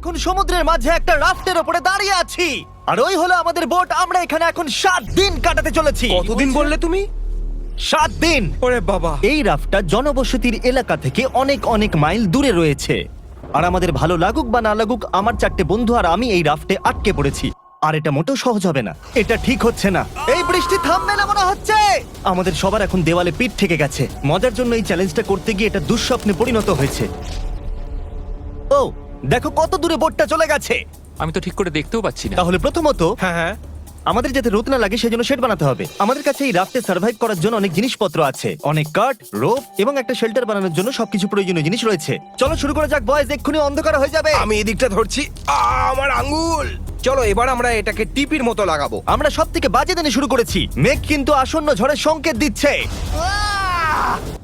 এখন সমুদ্রের মাঝে একটা রাফটের উপরে দাঁড়িয়ে আছি, আর ওই হলো আমাদের বোট। আমরা এখানে এখন 7 দিন কাটাতে চলেছি। কতদিন বললে তুমি? 7 দিন। ওরে বাবা। এই রাফটটা জনবসতির এলাকা থেকে অনেক অনেক মাইল দূরে রয়েছে, আর আমাদের ভালো লাগুক বা না লাগুক, আমার 4টে বন্ধু আর আমি এই রাফটে আটকে পড়েছি। আর এটা মোটেও সহজ হবে না, এটা ঠিক হচ্ছে না। এই বৃষ্টি থামবে না মনে হচ্ছে। আমাদের সবার এখন দেওয়ালে পিঠ থেকে গেছে। মজার জন্য এই চ্যালেঞ্জটা করতে গিয়ে এটা দুঃস্বপ্নে পরিণত হয়েছে। ও দেখো কত দূরে বোটটা চলে গেছে। আমি তো ঠিক করে দেখতেও পাচ্ছি না। তাহলে প্রথমত হ্যাঁ, আমাদের যাতে রোদ না লাগে সেজন্য শেড বানাতে হবে। আমাদের কাছে এই রাফটে সার্ভাইভ করার জন্য অনেক জিনিসপত্র আছে, অনেক কাঠ, রোপ এবং একটা শেল্টার বানানোর জন্য সবকিছু প্রয়োজনীয় জিনিস রয়েছে। চলো শুরু করা যাক বয়েজ, এক্ষুনি অন্ধকার হয়ে যাবে। আমি এদিকটা ধরছি। আমার আঙ্গুল। চলো এবার আমরা এটাকে টিপির মতো লাগাবো। আমরা সব থেকে বাজে দিনে শুরু করেছি, মেঘ কিন্তু আসন্ন ঝড়ের সংকেত দিচ্ছে।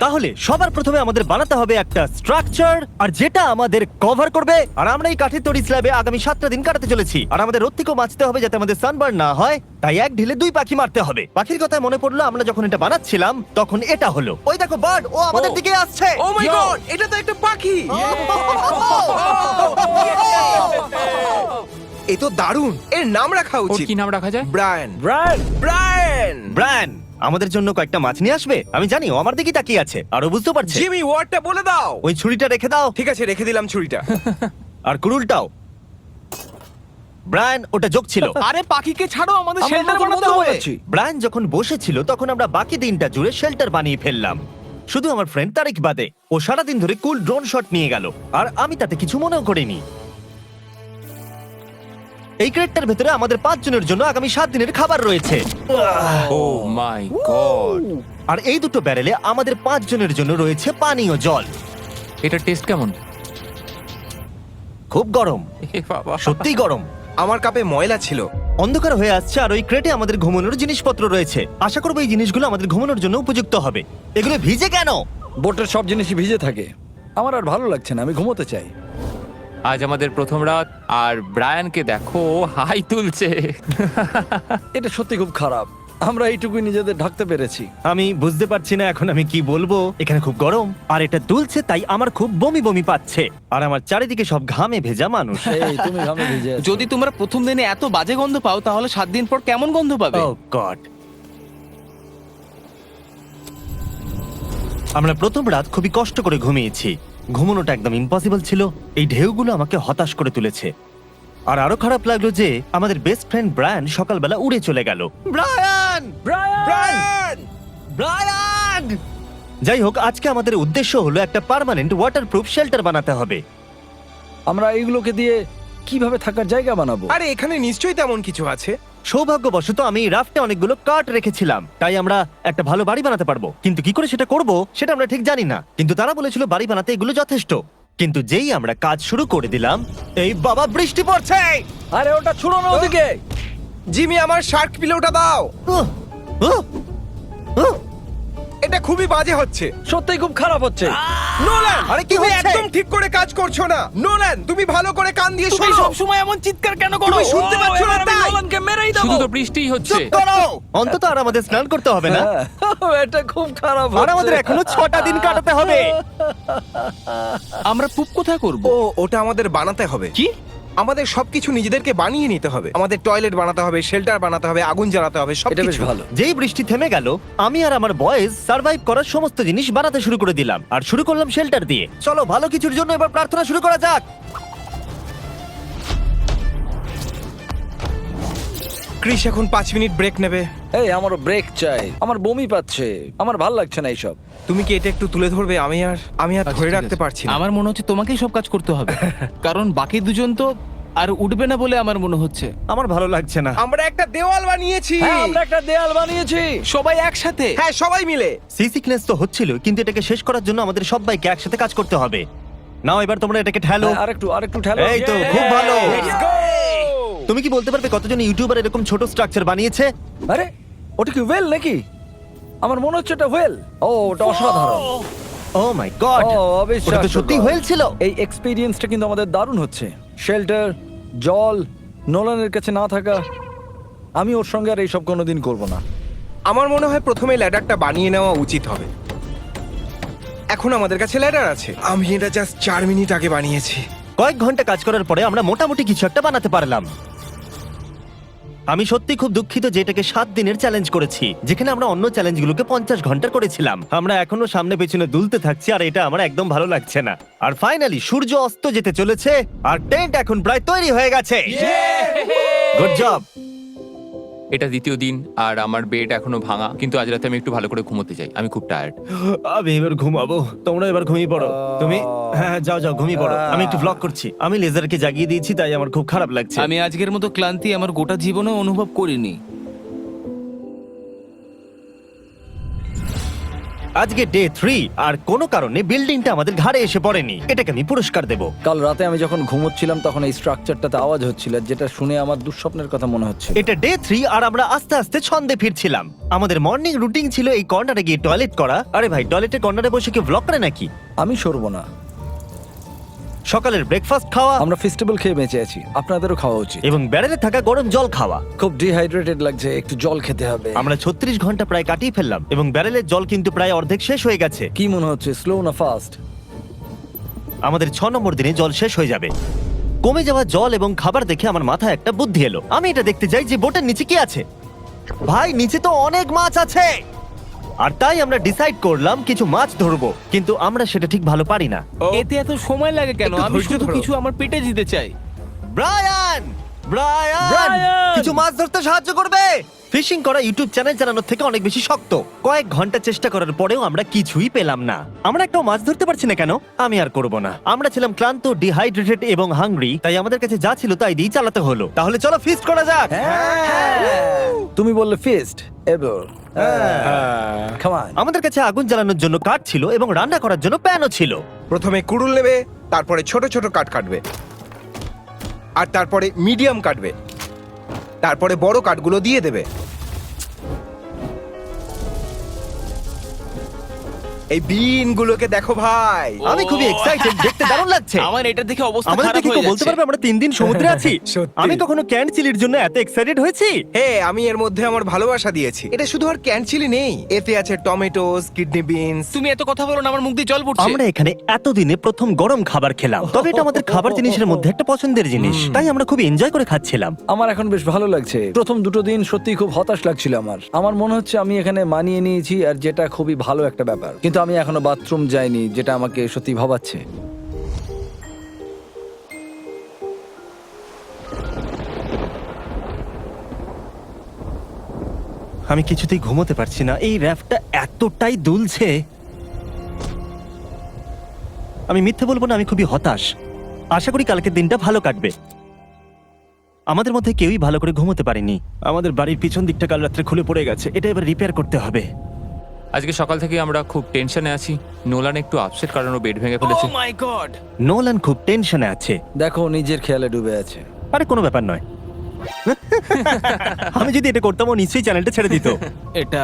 তাহলে সবার প্রথমে আমাদের বানাতে হবে একটা স্ট্রাকচার, আর যেটা আমাদের কভার করবে। আর আমরা এই কাঠের তৈরি স্ল্যাবে আগামী 7টা দিন কাটাতে চলেছি, আর আমাদের রোদ থেকেও বাঁচতে হবে যাতে আমাদের সানবার্ন না হয়। তাই এক ঢিলে 2 পাখি মারতে হবে। পাখির কথা মনে পড়লো, আমরা যখন এটা বানাচ্ছিলাম তখন এটা হলো, ওই দেখো বার্ড, ও আমাদের দিকে আসছে। ও মাই গড, এটা তো একটা পাখি। এ তো দারুণ। এর নাম রাখা ওর উচিত। কি নাম রাখা যায়? ব্রায়ান। ব্রায়ান আমাদের জন্য কয়েকটা মাছ নিয়ে আসবে। আমি জানি ও আমার দিকে তাকিয়ে আছে, আর ও বুঝতে পারছে। জিমি, ওয়ার্ডটা বলে দাও। ওই ছুরিটা রেখে দাও। ঠিক আছে, রেখে দিলাম ছুরিটা। আর কুড়ুলটাও। ব্রায়ান ওটা যোগ ছিল। আরে পাখিকে ছাড়ো, আমাদের শেল্টার বানাতে হবে। ব্রায়ান যখন বসেছিল তখন আমরা বাকি দিনটা জুড়ে শেল্টার বানিয়ে ফেললাম, শুধু আমার ফ্রেন্ড তারিক বাদে। ও সারাদিন ধরে কুল ড্রোন শট নিয়ে গেল, আর আমি তাতে কিছু মনেও করিনি। এই ক্রেটটার ভেতরে আমাদের 5 জনের জন্য আগামী 7 দিনের খাবার রয়েছে। ও মাই গড। আর এই দুটো ব্যারেলে আমাদের 5 জনের জন্য রয়েছে পানীয় জল। এটার টেস্ট কেমন? খুব গরম, এ বাবা। সত্যিই গরম। আমার কাপে ময়লা ছিল। অন্ধকার হয়ে আসছে, আর ওই ক্রেটে আমাদের ঘুমানোর জিনিসপত্র রয়েছে। আশা করবো এই জিনিসগুলো আমাদের ঘুমানোর জন্য উপযুক্ত হবে। এগুলো ভিজে কেন? বোটের সব জিনিসই ভিজে থাকে। আমার আর ভালো লাগছে না, আমি ঘুমোতে চাই। আজ আমাদের প্রথম রাত, আর ব্রায়ানকে দেখো, ও হাই তুলছে। এটা সত্যি খুব খারাপ। আমরা এইটুকুই নিজেদের ঢাকতে পেরেছি। আমি বুঝতে পারছি না এখন আমি কি বলবো। এখানে খুব গরম, আর এটা দুলছে, তাই আমার খুব বমি বমি পাচ্ছে। আর আমার চারিদিকে সব ঘামে ভেজা মানুষ। এই তুমি ঘামে ভিজে আছো। যদি তোমরা প্রথম দিনে এত বাজে গন্ধ পাও, তাহলে 7 দিন পর কেমন গন্ধ পাবে? Oh God! আমরা প্রথম রাত খুবই কষ্ট করে ঘুমিয়েছি। ঘুমানোটা একদম ইম্পসিবল ছিল। এই ঢেউগুলো আমাকে হতাশ করে তুলেছে। আর আরো খারাপ লাগলো যে আমাদের বেস্ট ফ্রেন্ড ব্রায়ান সকালবেলা উড়ে চলে গেল। ব্রায়ান! ব্রায়ান! ব্রায়ান! যাই হোক, আজকে আমাদের উদ্দেশ্য হলো একটা পার্মানেন্ট ওয়াটারপ্রুফ শেল্টার বানাতে হবে। আমরা এইগুলোকে দিয়ে কিভাবে থাকার জায়গা বানাবো? আরে এখানে নিশ্চয়ই তেমন কিছু আছে। সৌভাগ্যবশত আমি এই রাফটে অনেকগুলো কাঠ রেখেছিলাম, তাই আমরা একটা ভালো বাড়ি বানাতে পারবো। কিন্তু কি করে সেটা করব সেটা আমরা ঠিক জানি না। কিন্তু তারা বলেছিল বাড়ি বানাতে এগুলো যথেষ্ট। কিন্তু যেই আমরা কাজ শুরু করে দিলাম, এই বাবা বৃষ্টি পড়ছে। আরে ওটা ছুড়ো না ওদিকে। জিমি, আমার শার্ক পিলোটা দাও। উহ, উহ, উহ। এটা খুবই বাজে হচ্ছে। সত্যি খুব খারাপ হচ্ছে। নোলান, আরে কি তুমি হচ্ছে? একদম ঠিক করে কাজ করছো না। নোলান, তুমি ভালো করে কান দিয়ে তুমি শোনো। সব সময় এমন চিৎকার কেন করো? তুমি শুনতে পাচ্ছ না এবার আমি তাই? নোলানকে মেরেই দেবো। শুধু তো বৃষ্টিই হচ্ছে। চুপ করো। অন্তত আর আমাদের স্নান করতে হবে না, হ্যাঁ, এটা খুব খারাপ আর আমাদের এখনো 6টা দিন কাটাতে হবে। আমরা পুপ কোথায় করব? ও, ওটা আমাদের বানাতে হবে। কি? আমাদের সবকিছু নিজেদেরকে বানিয়ে নিতে হবে। আমাদের টয়লেট বানাতে হবে, শেল্টার বানাতে হবে, আগুন জ্বালাতে হবে, এটা বেশ সবকিছু। ভালো। যেই বৃষ্টি থেমে গেল, আমি আর আমার বয়েজ সার্ভাইভ করার সমস্ত জিনিস বানাতে শুরু করে দিলাম, আর শুরু করলাম শেল্টার দিয়ে। চলো ভালো কিছুর জন্য এবার প্রার্থনা শুরু করা যাক। ক্রিস এখন 5 মিনিট ব্রেক নেবে। এই আমারও ব্রেক চাই, আমার বমি পাচ্ছে, আমার ভাল লাগছে না এইসব। তুমি কি এটা একটু তুলে ধরবে? আমি আর আচ্ছা, ধরে ঠিক রাখতে আছে। পারছি না। আমার মনে হচ্ছে তোমাকেই সব কাজ করতে হবে, কারণ বাকি দুজন তো আর উঠবে না বলে আমার মনে হচ্ছে। আমার ভালো লাগছে না। আমরা একটা দেওয়াল বানিয়েছি। হ্যাঁ, আমরা একটা দেয়াল বানিয়েছি। সবাই একসাথে। হ্যাঁ, সবাই মিলে। সি সিকনেস তো হচ্ছিল, কিন্তু এটাকে শেষ করার জন্য আমাদের সবাইকে একসাথে কাজ করতে হবে। নাও এবার তোমরা এটাকে ঠেলো। হ্যাঁ, আরেকটু ঠেলো। এই তো, খুব ভালো। Let's go! তুমি কি বলতে পারবে কতজন ইউটিউবার এরকম ছোট স্ট্রাকচার বানিয়েছে? আরে ওটা কি ওয়েল নাকি? আমার মনে হচ্ছে এটা ওয়েল। ও, ওটা অসাধারণ। ও মাই গড, ও, ওটা অবিশ্বাস্য। তো সত্যি হয়েল ছিল। এই এক্সপেরিয়েন্সটা কিন্তু আমাদের দারুণ হচ্ছে। শেল্টার, জল, নোলানের কাছে না থাকা। আমি ওর সঙ্গে আর এইসব কোনোদিন করব না। আমার মনে হয় প্রথমে ল্যাডারটা বানিয়ে নেওয়া উচিত হবে। এখন আমাদের কাছে ল্যাডার আছে। আমি এটা জাস্ট 4 মিনিট আগে বানিয়েছি। কয়েক ঘন্টা কাজ করার পরে আমরা মোটামুটি কিছু একটা বানাতে পারলাম। আমি সত্যি খুব দুঃখিত যে এটাকে 7 দিনের চ্যালেঞ্জ করেছি, যেখানে আমরা অন্য চ্যালেঞ্জগুলোকে 50 ঘন্টা করেছিলাম। আমরা এখনো সামনে পেছনে দুলতে থাকছি আর এটা আমার একদম ভালো লাগছে না। আর ফাইনালি সূর্য অস্ত যেতে চলেছে আর টেন্ট এখন প্রায় তৈরি হয়ে গেছে। Good job. এটা দ্বিতীয় দিন আর আমার বেড এখনো ভাঙা, কিন্তু আজ রাতে আমি একটু ভালো করে ঘুমোতে চাই, আমি খুব টায়ার্ড। আমি এবার ঘুমাবো, তোমরা এবার ঘুমিয়ে পড়ো। তুমি হ্যাঁ যাও যাও ঘুমিয়ে পড়ো, আমি একটু ব্লগ করছি। আমি লেজারকে জাগিয়ে দিয়েছি তাই আমার খুব খারাপ লাগছে। আমি আজকের মতো ক্লান্তি আমার গোটা জীবনে অনুভব করিনি। আজকে ডে 3 আর কোনো কারণে বিল্ডিংটা আমাদের ঘাড়ে এসে পড়েনি। এটাকে আমি পুরস্কার দেব। কাল রাতে আমি যখন ঘুমোচ্ছিলাম তখন এই স্ট্রাকচারটাতে আওয়াজ হচ্ছিল, যেটা শুনে আমার দুঃস্বপ্নের কথা মনে হচ্ছে। এটা ডে 3 আর আমরা আস্তে আস্তে ছন্দে ফিরছিলাম। আমাদের মর্নিং রুটিন ছিল এই কর্নারে গিয়ে টয়লেট করা। আরে ভাই, টয়লেটের কর্নারে বসে কি ব্লগ করে নাকি? আমি সরবো না। সকালের ব্রেকফাস্ট খাওয়া আমরা ফেস্টিভ্যাল খেয়ে বেঁচে আছি, আপনাদেরও খাওয়া উচিত। এবং ব্যারেলে থাকা গরম জল খাওয়া। খুব ডিহাইড্রেটেড লাগছে, একটু জল খেতে হবে। আমরা 36 ঘন্টা প্রায় কাটিয়ে ফেললাম এবং ব্যারেলের জল কিন্তু প্রায় অর্ধেক শেষ হয়ে গেছে। কি মনে হচ্ছে, স্লো না ফাস্ট? আমাদের 6 নম্বর দিনে জল শেষ হয়ে যাবে। কমে যাওয়া জল এবং খাবার দেখে আমার মাথায় একটা বুদ্ধি এলো। আমি এটা দেখতে চাই যে বোটের নিচে কি আছে। ভাই, নিচে তো অনেক মাছ আছে। আর তাই আমরা ডিসাইড করলাম কিছু মাছ ধরবো, কিন্তু আমরা সেটা ঠিক ভালো পারি না। এতে এত সময় লাগে কেন? একটু আমি ধৈর্য শুধু ধরো। কিছু আমার পেটে দিতে চাই। Brian Brian Brian! কিছু মাছ ধরতে সাহায্য করবে? ফিশিং করা ইউটিউব চ্যানেল চালানোর থেকে অনেক বেশি শক্ত। কয়েক ঘন্টা চেষ্টা করার পরেও আমরা কিছুই পেলাম না। আমরা একটাও মাছ ধরতে পারছি না কেন? আমি আর করব না। আমরা ছিলাম ক্লান্ত, ডিহাইড্রেটেড এবং হাংরি, তাই আমাদের কাছে যা ছিল তাই দিয়ে চালাতে হলো। তাহলে চলো ফিস্ট করা যাক। তুমি বললে ফিস্ট এবার। Come on. আমাদের কাছে আগুন জ্বালানোর জন্য কাঠ ছিল এবং রান্না করার জন্য প্যানও ছিল। প্রথমে কুড়ুল নেবে, তারপরে ছোট ছোট কাঠ কাটবে, আর তারপরে মিডিয়াম কাটবে, তারপরে বড় কাঠগুলো দিয়ে দেবে। এই বিনগুলোকে দেখো ভাই। আমি খুবই এক্সাইটেড, দেখতে দারুণ লাগছে। আমার এটা দেখে অবস্থা আমাদের খারাপ দেখে হয়ে কেউ বলতে যাচ্ছে। পারবে আমরা 3 দিন সমুদ্রে আছি? সত্যি। আমি কখনো ক্যান চিলির জন্য এত এক্সাইটেড হয়েছি? হে, আমি এর মধ্যে আমার ভালোবাসা দিয়েছি। এটা শুধু আর ক্যানচিলি নেই, এতে আছে টমেটোস, কিডনি বিনস। তুমি এত কথা বলো না, আমার মুখ দিয়ে জল পড়ছে। আমরা এখানে এতদিনে প্রথম গরম খাবার খেলাম, তবে এটা আমাদের খাবার জিনিসের মধ্যে একটা পছন্দের জিনিস, তাই আমরা খুব এনজয় করে খাচ্ছিলাম। আমার এখন বেশ ভালো লাগছে। প্রথম দুটো দিন সত্যি খুব হতাশ লাগছিল আমার মনে হচ্ছে আমি এখানে মানিয়ে নিয়েছি, আর যেটা খুবই ভালো একটা ব্যাপার। কিন্তু আমি এখনো বাথরুম যাইনি, যেটা আমাকে সত্যি ভাবাচ্ছে। আমি কিছুতেই ঘুমোতে পারছি না, এই র্যাফটা এতটাই দুলছে। আমি মিথ্যে বলবো না, আমি খুবই হতাশ। আশা করি কালকের দিনটা ভালো কাটবে। আমাদের মধ্যে কেউই ভালো করে ঘুমোতে পারেনি। আমাদের বাড়ির পিছন দিকটা কাল রাত্রে খুলে পড়ে গেছে, এটা এবার রিপেয়ার করতে হবে। আজকে সকাল থেকে আমরা খুব টেনশনে আছি। নোলান একটু আপসেট কারণ ও বেড ভেঙে ফেলেছে। ও মাই গড! নোলান খুব টেনশনে আছে। দেখো, নিজের খেয়ালে ডুবে আছে। আরে কোনো ব্যাপার নয়। আমি যদি এটা করতাম ও নিশ্চয়ই চ্যানেলটা ছেড়ে দিত। এটা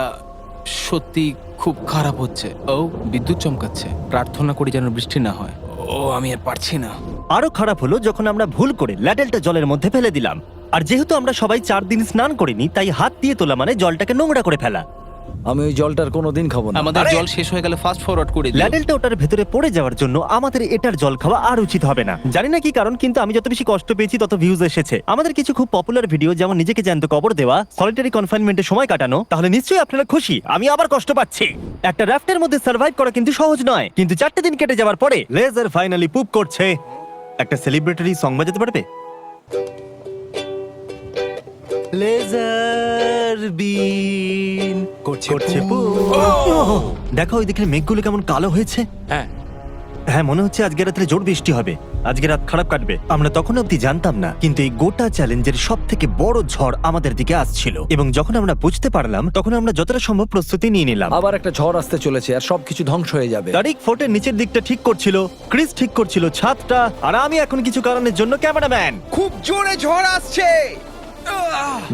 সত্যি খুব খারাপ হচ্ছে। ও বিদ্যুৎ চমকাচ্ছে। প্রার্থনা করি যেন বৃষ্টি না হয়। ও আমি আর পারছি না। আরো খারাপ হলো যখন আমরা ভুল করে ল্যাডেলটা জলের মধ্যে ফেলে দিলাম। আর যেহেতু আমরা সবাই 4 দিন স্নান করিনি, তাই হাত দিয়ে তোলা মানে জলটাকে নোংরা করে ফেলা। আমি ওই জলটার কোনোদিন খাবো না। আমাদের আরে! জল শেষ হয়ে গেলে ফাস্ট ফরওয়ার্ড করে দিও। ল্যাডেলটা ওটার ভেতরে পড়ে যাওয়ার জন্য আমাদের এটার জল খাওয়া আর উচিত হবে না। জানি না কি কারণ, কিন্তু আমি যত বেশি কষ্ট পেয়েছি তত ভিউজ এসেছে। আমাদের কিছু খুব পপুলার ভিডিও, যেমন নিজেকে জ্যান্ত কবর দেওয়া, সলিটারি কনফাইনমেন্টে সময় কাটানো, তাহলে নিশ্চয়ই আপনারা খুশি। আমি আবার কষ্ট পাচ্ছি। একটা রাফটের মধ্যে সার্ভাইভ করা কিন্তু সহজ নয়, কিন্তু 4টে দিন কেটে যাওয়ার পরে লেজার ফাইনালি পুপ করছে। একটা সেলিব্রেটরি সং বাজাতে পারবে? লেজার বিন করছে পুপ। দেখো ওই দিকের মেঘগুলো কেমন কালো হয়েছে। হ্যাঁ, হ্যাঁ, মনে হচ্ছে আজকে রাত্রে জোর বৃষ্টি হবে। আজকে রাত খারাপ কাটবে। আমরা তখন অব্দি জানতাম না, কিন্তু এই গোটা চ্যালেঞ্জের সব থেকে বড় ঝড় আমাদের দিকে আসছিল। এবং যখন আমরা বুঝতে পারলাম, তখন আমরা যতটা সম্ভব প্রস্তুতি নিয়ে নিলাম। আবার একটা ঝড় আসতে চলেছে, আর সবকিছু ধ্বংস হয়ে যাবে। তারিক ফোর্টের নিচের দিকটা ঠিক করছিল, ক্রিস ঠিক করছিল ছাদটা, আর আমি এখন কিছু কারণের জন্য ক্যামেরাম্যান। খুব জোরে ঝড় আসছে।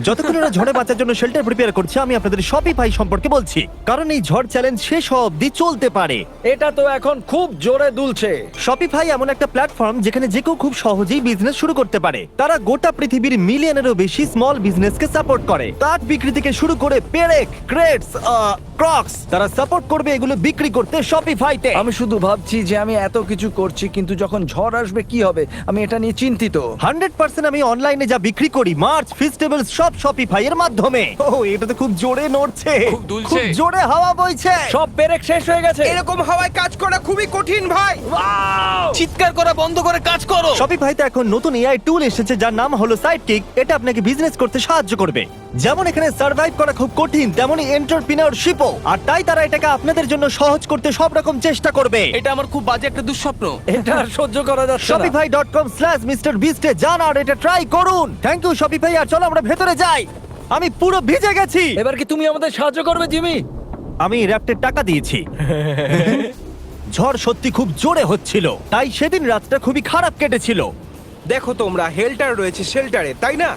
যতক্ষণ ওরা ঝড়ে বাঁচার জন্য শেল্টার প্রিপেয়ার করছে, আমি আপনাদের শপিফাই সম্পর্কে বলছি, কারণ এই ঝড় চ্যালেঞ্জ শেষ হওয়া অব্দি চলতে পারে। এটা তো এখন খুব জোরে দুলছে। শপিফাই এমন একটা প্ল্যাটফর্ম যেখানে যে কেউ খুব সহজেই বিজনেস শুরু করতে পারে। তারা গোটা পৃথিবীর মিলিয়নেরও বেশি স্মল বিজনেসকে সাপোর্ট করে। কাঠ বিক্রি থেকে শুরু করে পেরেক, ক্রেটস, ক্রক্স, তারা সাপোর্ট করবে এগুলো বিক্রি করতে শপিফাইতে। আমি শুধু ভাবছি যে আমি এত কিছু করছি, কিন্তু যখন ঝড় আসবে কি হবে, আমি এটা নিয়ে চিন্তিত। 100% আমি অনলাইনে যা বিক্রি করি, মার্চ, ফেস্টিভ্যালস সব শপিফাই এর মাধ্যমে। ও, এটা তো খুব জোরে নড়ছে, খুব দুলছে। খুব জোরে হাওয়া বইছে। সব পেরেক শেষ হয়ে গেছে। এরকম হাওয়ায় কাজ করা খুবই কঠিন ভাই। চিৎকার করা বন্ধ করে কাজ করো। শপিফাইতে এখন নতুন এআই টুল এসেছে যার নাম হলো সাইডকিক। এটা আপনাকে বিজনেস করতে সাহায্য করবে। যেমন এখানে সার্ভাইভ করা খুব কঠিন, তেমনই এন্টারপ্রেনারশিপও। আর তাই তারা এটাকে আপনাদের জন্য সহজ করতে সব রকম চেষ্টা করবে। এটা আমার খুব বাজে একটা দুঃস্বপ্ন। এটা আর সহ্য করা যাচ্ছে না। shopify.com/mrbeast এ যান আর এটা ট্রাই করুন। Thank you Shopify. আর চলো আমরা ভেতরে যাই। আমি পুরো ভিজে গেছি। এবার কি তুমি আমাদের সাহায্য করবে, জিমি? আমি র্যাপ্টের টাকা দিয়েছি। ঝড় সত্যি খুব জোরে হচ্ছিল, তাই সেদিন রাতটা খুবই খারাপ কেটেছিল। দেখো তোমরা, হেল্টার রয়েছে শেল্টারে, তাই না?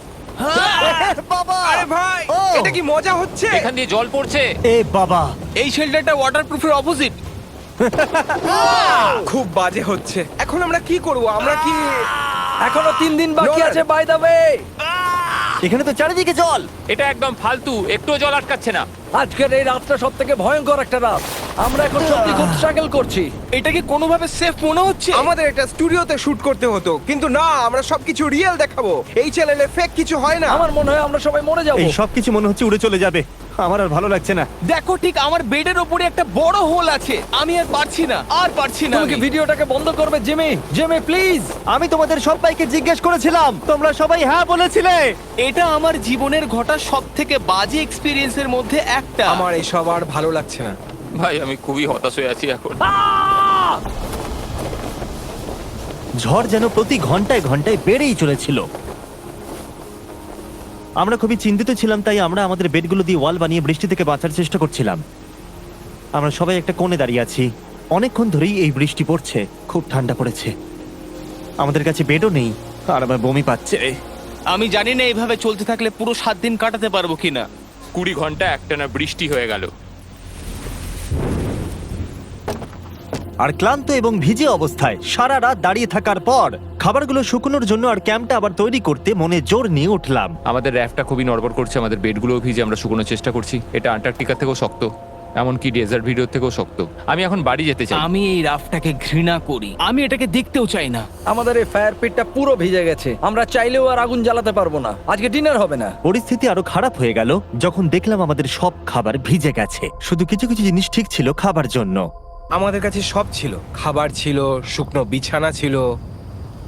বাবা! আরে ভাই, ও! এটা কি মজা হচ্ছে? এখান দিয়ে জল পড়ছে। এ বাবা! এই শেল্টারটা ওয়াটারপ্রুফের অপোজিট। খুব বাজে হচ্ছে। এখন আমরা কি করব? আমরা কি এখনো 3 দিন বাকি নোলান! আছে, বাই দ্য ওয়ে। এখানে তো চারিদিকে জল। এটা একদম ফালতু, একটুও জল আটকাচ্ছে না। আজকের এই রাতটা সবথেকে ভয়ঙ্কর একটা রাত। আমরা এখন সত্যি খুব স্ট্রাগল করছি। এটা কি কোনোভাবে সেফ মনে হচ্ছে? আমাদের এটা স্টুডিওতে শুট করতে হতো, কিন্তু না, আমরা সবকিছু রিয়েল দেখাবো। এই চ্যানেলে ফেক কিছু হয় না। আমার মনে হয় আমরা সবাই মরে যাব। এই সব কিছু মনে হচ্ছে উড়ে চলে যাবে। আমার আর ভালো লাগছে না। দেখো, ঠিক আমার বেডের ওপরে একটা বড় হোল আছে। আমি আর পারছি না, আর পারছি না। তুমি কি আমি। ভিডিওটাকে বন্ধ করবে, জিমি? Jimmy please. আমি তোমাদের সবাইকে জিজ্ঞেস করেছিলাম, তোমরা সবাই হ্যাঁ বলেছিলে। এটা আমার জীবনের ঘটা সবথেকে বাজে এক্সপেরিয়েন্সের মধ্যে একটা। আমার এসব আর ভালো লাগছে না। ভাই আমি খুবই হতাশ হয়ে আছি এখন। ঝড় যেন প্রতি ঘন্টায় ঘন্টায় বেড়েই চলেছিল। আমরা খুবই চিন্তিত ছিলাম, তাই আমরা আমাদের বেডগুলো দিয়ে ওয়াল বানিয়ে বৃষ্টি থেকে বাঁচার চেষ্টা করছিলাম। আমরা সবাই একটা কোণে দাঁড়িয়ে আছি। অনেকক্ষণ ধরেই এই বৃষ্টি পড়ছে, খুব ঠান্ডা পড়েছে। আমাদের কাছে বেডও নেই, আর আমার বমি পাচ্ছে। আমি জানি না এইভাবে চলতে থাকলে পুরো 7 দিন কাটাতে পারবো কিনা। 20 ঘন্টা একটানা বৃষ্টি হয়ে গেল। আর ক্লান্ত এবং ভিজে অবস্থায় সারা রাত দাঁড়িয়ে থাকার পর খাবারগুলো শুকনোর জন্য আর ক্যাম্পটা আবার তৈরি করতে মনে জোর নিয়ে উঠলাম। আমাদের র্যাফটা খুবই নড়বড় করছে, আমাদের বেডগুলোও ভিজে, আমরা শুকনোর চেষ্টা করছি। এটা আন্টার্কটিকা থেকেও শক্ত, এমনকি ডেজার্ট ভিডিও থেকেও শক্ত। আমি এখন বাড়ি যেতে চাই। আমি এই রাফটাকে ঘৃণা করি, আমি এটাকে দেখতেও চাই না। আমাদের এই ফায়ার পিটটা পুরো ভিজে গেছে। আমরা চাইলেও আর আগুন জ্বালাতে পারবো না। আজকে ডিনার হবে না। পরিস্থিতি আরো খারাপ হয়ে গেল যখন দেখলাম আমাদের সব খাবার ভিজে গেছে। শুধু কিছু কিছু জিনিস ঠিক ছিল খাবার জন্য। আমাদের কাছে সব ছিল, খাবার ছিল, শুকনো বিছানা ছিল,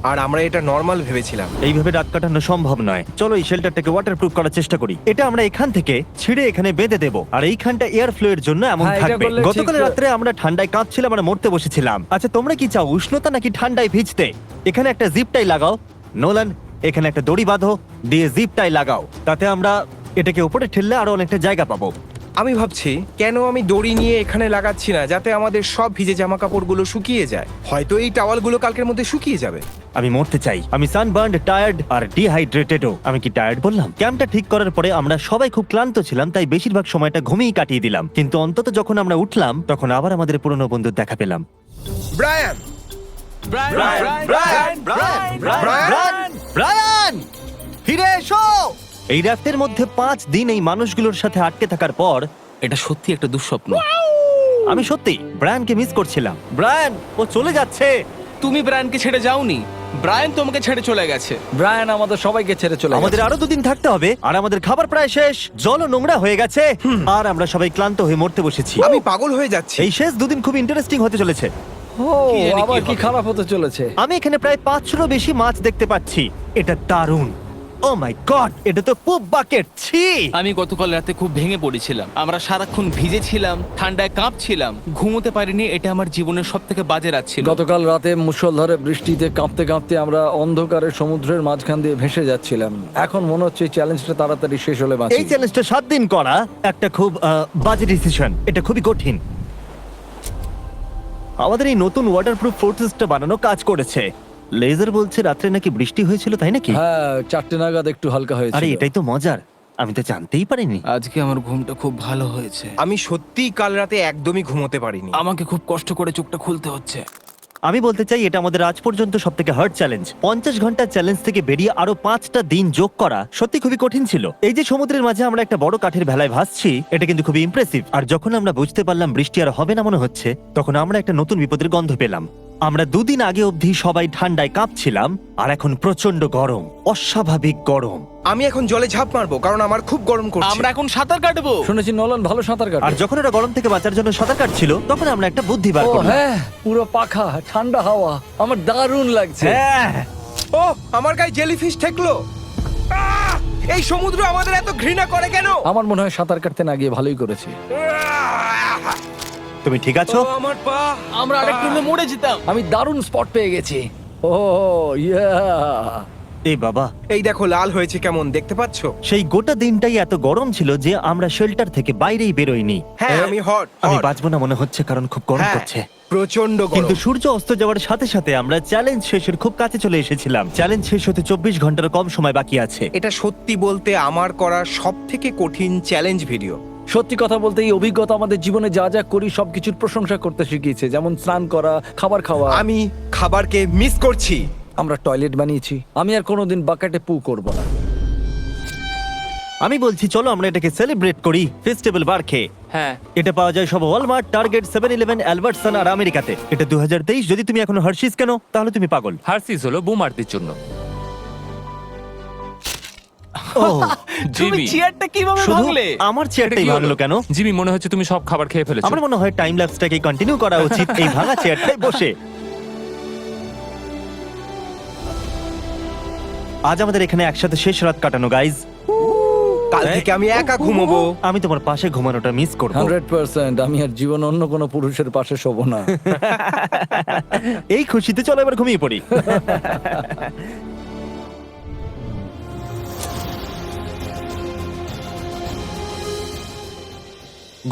আর আমরা এটা নর্মাল ভেবেছিলাম। এইভাবে রাত কাটানো সম্ভব নয়। চলো এই শেল্টারটাকে ওয়াটারপ্রুফ করার চেষ্টা করি। এটা আমরা এখান থেকে ছিঁড়ে এখানে বেঁধে দেবো, আর এইখানটা এয়ার ফ্লো এর জন্য এমন হ্যাঁ, এটা থাকবে। করলে গতকাল ঠিক। রাত্রে আমরা ঠান্ডায় কাঁপছিলাম আর মরতে বসেছিলাম। আচ্ছা তোমরা কি চাও, উষ্ণতা নাকি ঠান্ডায় ভিজতে? এখানে একটা জিপ টাই লাগাও। নোলান, এখানে একটা দড়ি বাঁধো, দিয়ে জিপ টাই লাগাও। তাতে আমরা এটাকে উপরে ঠেললে আরো অনেকটা জায়গা পাবো। আমি ভাবছি কেন আমি দড়ি নিয়ে এখানে লাগাচ্ছি না, যাতে আমাদের সব ভিজে জামা কাপড়গুলো শুকিয়ে যায়। হয়তো এই টাওয়ালগুলো কালকের মধ্যে শুকিয়ে যাবে। আমি মরতে চাই। আমি সানবার্নড, টায়ার্ড আর ডিহাইড্রেটেডও। আমি কি টায়ার্ড বললাম? ক্যাম্পটা ঠিক করার পরে আমরা সবাই খুব ক্লান্ত ছিলাম, তাই বেশিরভাগ সময়টা ঘুমিয়ে কাটিয়ে দিলাম। কিন্তু অন্তত যখন আমরা উঠলাম তখন আবার আমাদের পুরনো বন্ধুর দেখা পেলাম। ব্রায়ান! ব্রায়ান, ফিরে এসো। এই রাতের মধ্যে 5 দিন এই মানুষগুলোর সাথে আটকে থাকার পর এটা সত্যি একটা দুঃস্বপ্ন। আমি সত্যি ব্রায়ানকে মিস করছিলাম। ব্রায়ান, ও চলে যাচ্ছে। তুমি ব্রায়ানকে ছেড়ে যাওনি, ব্রায়ান তোমাকে ছেড়ে চলে গেছে। ব্রায়ান আমাদের সবাইকে ছেড়ে চলে আমাদের গেছে। আরো 2 দিন থাকতে হবে, আর আমাদের খাবার প্রায় শেষ, জলও নোংরা হয়ে গেছে, আর আমরা সবাই ক্লান্ত হয়ে মরতে বসেছি। আমি পাগল হয়ে যাচ্ছি। এই শেষ 2 দিন খুব ইন্টারেস্টিং হতে চলেছে। ও, কি জানি কি আবার কি হবে। খারাপ হতে চলেছে। আমি এখানে প্রায় 500 বেশি মাছ দেখতে পাচ্ছি। এটা দারুণ। ও মাই গড, এটা তো পুপ বাকেট। ছি! আমি গতকাল রাতে খুব ভেঙে পড়েছিলাম। আমরা সারাক্ষণ ভিজেছিলাম, ঠান্ডায় কাঁপছিলাম, ঘুমোতে পারিনি। এটা আমার জীবনের সবথেকে বাজে রাত ছিল। গতকাল রাতে মুষলধারে বৃষ্টিতে কাঁপতে কাঁপতে আমরা অন্ধকারে সমুদ্রের মাঝখান দিয়ে ভেসে যাচ্ছিলাম। এখন মনে হচ্ছে এই চ্যালেঞ্জটা তাড়াতাড়ি শেষ হলে বাঁচি। এই চ্যালেঞ্জটা 7 দিন করা একটা খুব বাজে ডিসিশন। এটা খুবই কঠিন। আমাদের এই নতুন ওয়াটারপ্রুফ ফোর্ট্রেসটা বানানো কাজ করেছে। লেজার বলছে রাত্রে নাকি বৃষ্টি হয়েছিল, তাই নাকি? হ্যাঁ 4টে নাগাদ একটু হালকা হয়েছে। আরে এটাই তো মজার, আমি তো জানতেই পারিনি। আজকে আমার ঘুমটা খুব ভালো হয়েছে। আমি সত্যিই কাল রাতে একদমই ঘুমোতে পারিনি। আমাকে খুব কষ্ট করে চোখটা খুলতে হচ্ছে। আমি বলতে চাই এটা আমাদের আজ পর্যন্ত সব থেকে হার্ড চ্যালেঞ্জ। 50 ঘন্টার চ্যালেঞ্জ থেকে বেরিয়ে আরো 5টা দিন যোগ করা সত্যি খুবই কঠিন ছিল। এই যে সমুদ্রের মাঝে আমরা একটা বড় কাঠের ভেলায় ভাসছি, এটা কিন্তু খুবই ইমপ্রেসিভ। আর যখন আমরা বুঝতে পারলাম বৃষ্টি আর হবে না মনে হচ্ছে, তখন আমরা একটা নতুন বিপদের গন্ধ পেলাম। আমরা 2 দিন আগে অবধি সবাই ঠান্ডায় কাঁপছিলাম, আর এখন প্রচন্ড গরম, অস্বাভাবিক গরম। আমি এখন জলে ঝাঁপ মারবো কারণ আমার খুব গরম করছে। আমরা এখন সাঁতার কাটবো। শুনেছি নলন ভালো সাঁতার আর কাটে। যখন ওরা গরম থেকে বাঁচার জন্য সাঁতার কাটছিল, তখন আমরা একটা বুদ্ধি বার ও করলাম। হ্যাঁ, পুরো পাখা, ঠান্ডা হাওয়া, আমার দারুণ লাগছে। হ্যাঁ, ও আমার গায়ে জেলিফিশ ঠেকলো। আহ! এই সমুদ্র আমাদের এত ঘৃণা করে কেন? আমার মনে হয় সাঁতার কাটতে না গিয়ে ভালোই করেছি। তুমি ঠিক আছো? ও, আমার পা। আমরা আরেকটু হলে মরে যেতাম। আমি দারুণ স্পট পেয়ে গেছি। ও ইয়া, এই বাবা, এই দেখো লাল হয়েছে কেমন, দেখতে পাচ্ছো? সেই গোটা দিনটাই এত গরম ছিল যে আমরা শেল্টার থেকে বাইরেই বেরোইনি। হ্যাঁ আমি হট। আমি বাঁচবো না মনে হচ্ছে, কারণ খুব গরম করছে। প্রচন্ড কিন্তু গরম। সূর্য অস্ত যাওয়ার সাথে সাথে আমরা চ্যালেঞ্জ শেষের খুব কাছে চলে এসেছিলাম। চ্যালেঞ্জ শেষ হতে 24 ঘন্টার কম সময় বাকি আছে। এটা সত্যি বলতে আমার করা সব থেকে কঠিন চ্যালেঞ্জ ভিডিও। সত্যি কথা বলতে এই অভিজ্ঞতা আমাদের জীবনে যা যা করি সবকিছুর প্রশংসা করতে শিখিয়েছে, যেমন স্নান করা, খাবার খাওয়া। আমি খাবারকে মিস করছি। আমরা টয়লেট বানিয়েছি। আমি আর কোনোদিন বাকেটে পু করব না। আমি বলছি চলো আমরা এটাকে সেলিব্রেট করি ফেস্টিভ্যাল বার খেয়ে। হ্যাঁ, এটা পাওয়া যায় সব ওয়ালমার্ট, টার্গেট, 7-Eleven, অ্যালবার্টসন আর আমেরিকাতে। এটা 2023। যদি তুমি এখনো হার্শিস কেন, তাহলে তুমি পাগল। হার্সিস হলো বুমারদের জন্য। ও, তুমি জিমি, চেয়ারটা কিভাবে শুধু ভাঙলে? আমার এটা চেয়ারটাই কি হলো? ভাঙলো কেন? জিমি, মনে হচ্ছে তুমি সব খাবার খেয়ে ফেলেছো। আমার মনে হয় টাইম ল্যাপসটাকে কন্টিনিউ করা উচিত এই ভাঙা চেয়ারটায় বসে। আজ আমাদের এখানে একসাথে শেষ রাত কাটানো, গাইজ। কাল থেকে আমি একা ঘুমোবো। আমি তোমার পাশে ঘুমানোটা মিস করব। 100%। আমি আর জীবন অন্য কোনো পুরুষের পাশে শোবো না। এই খুশিতে চলো এবার ঘুমিয়ে পড়ি।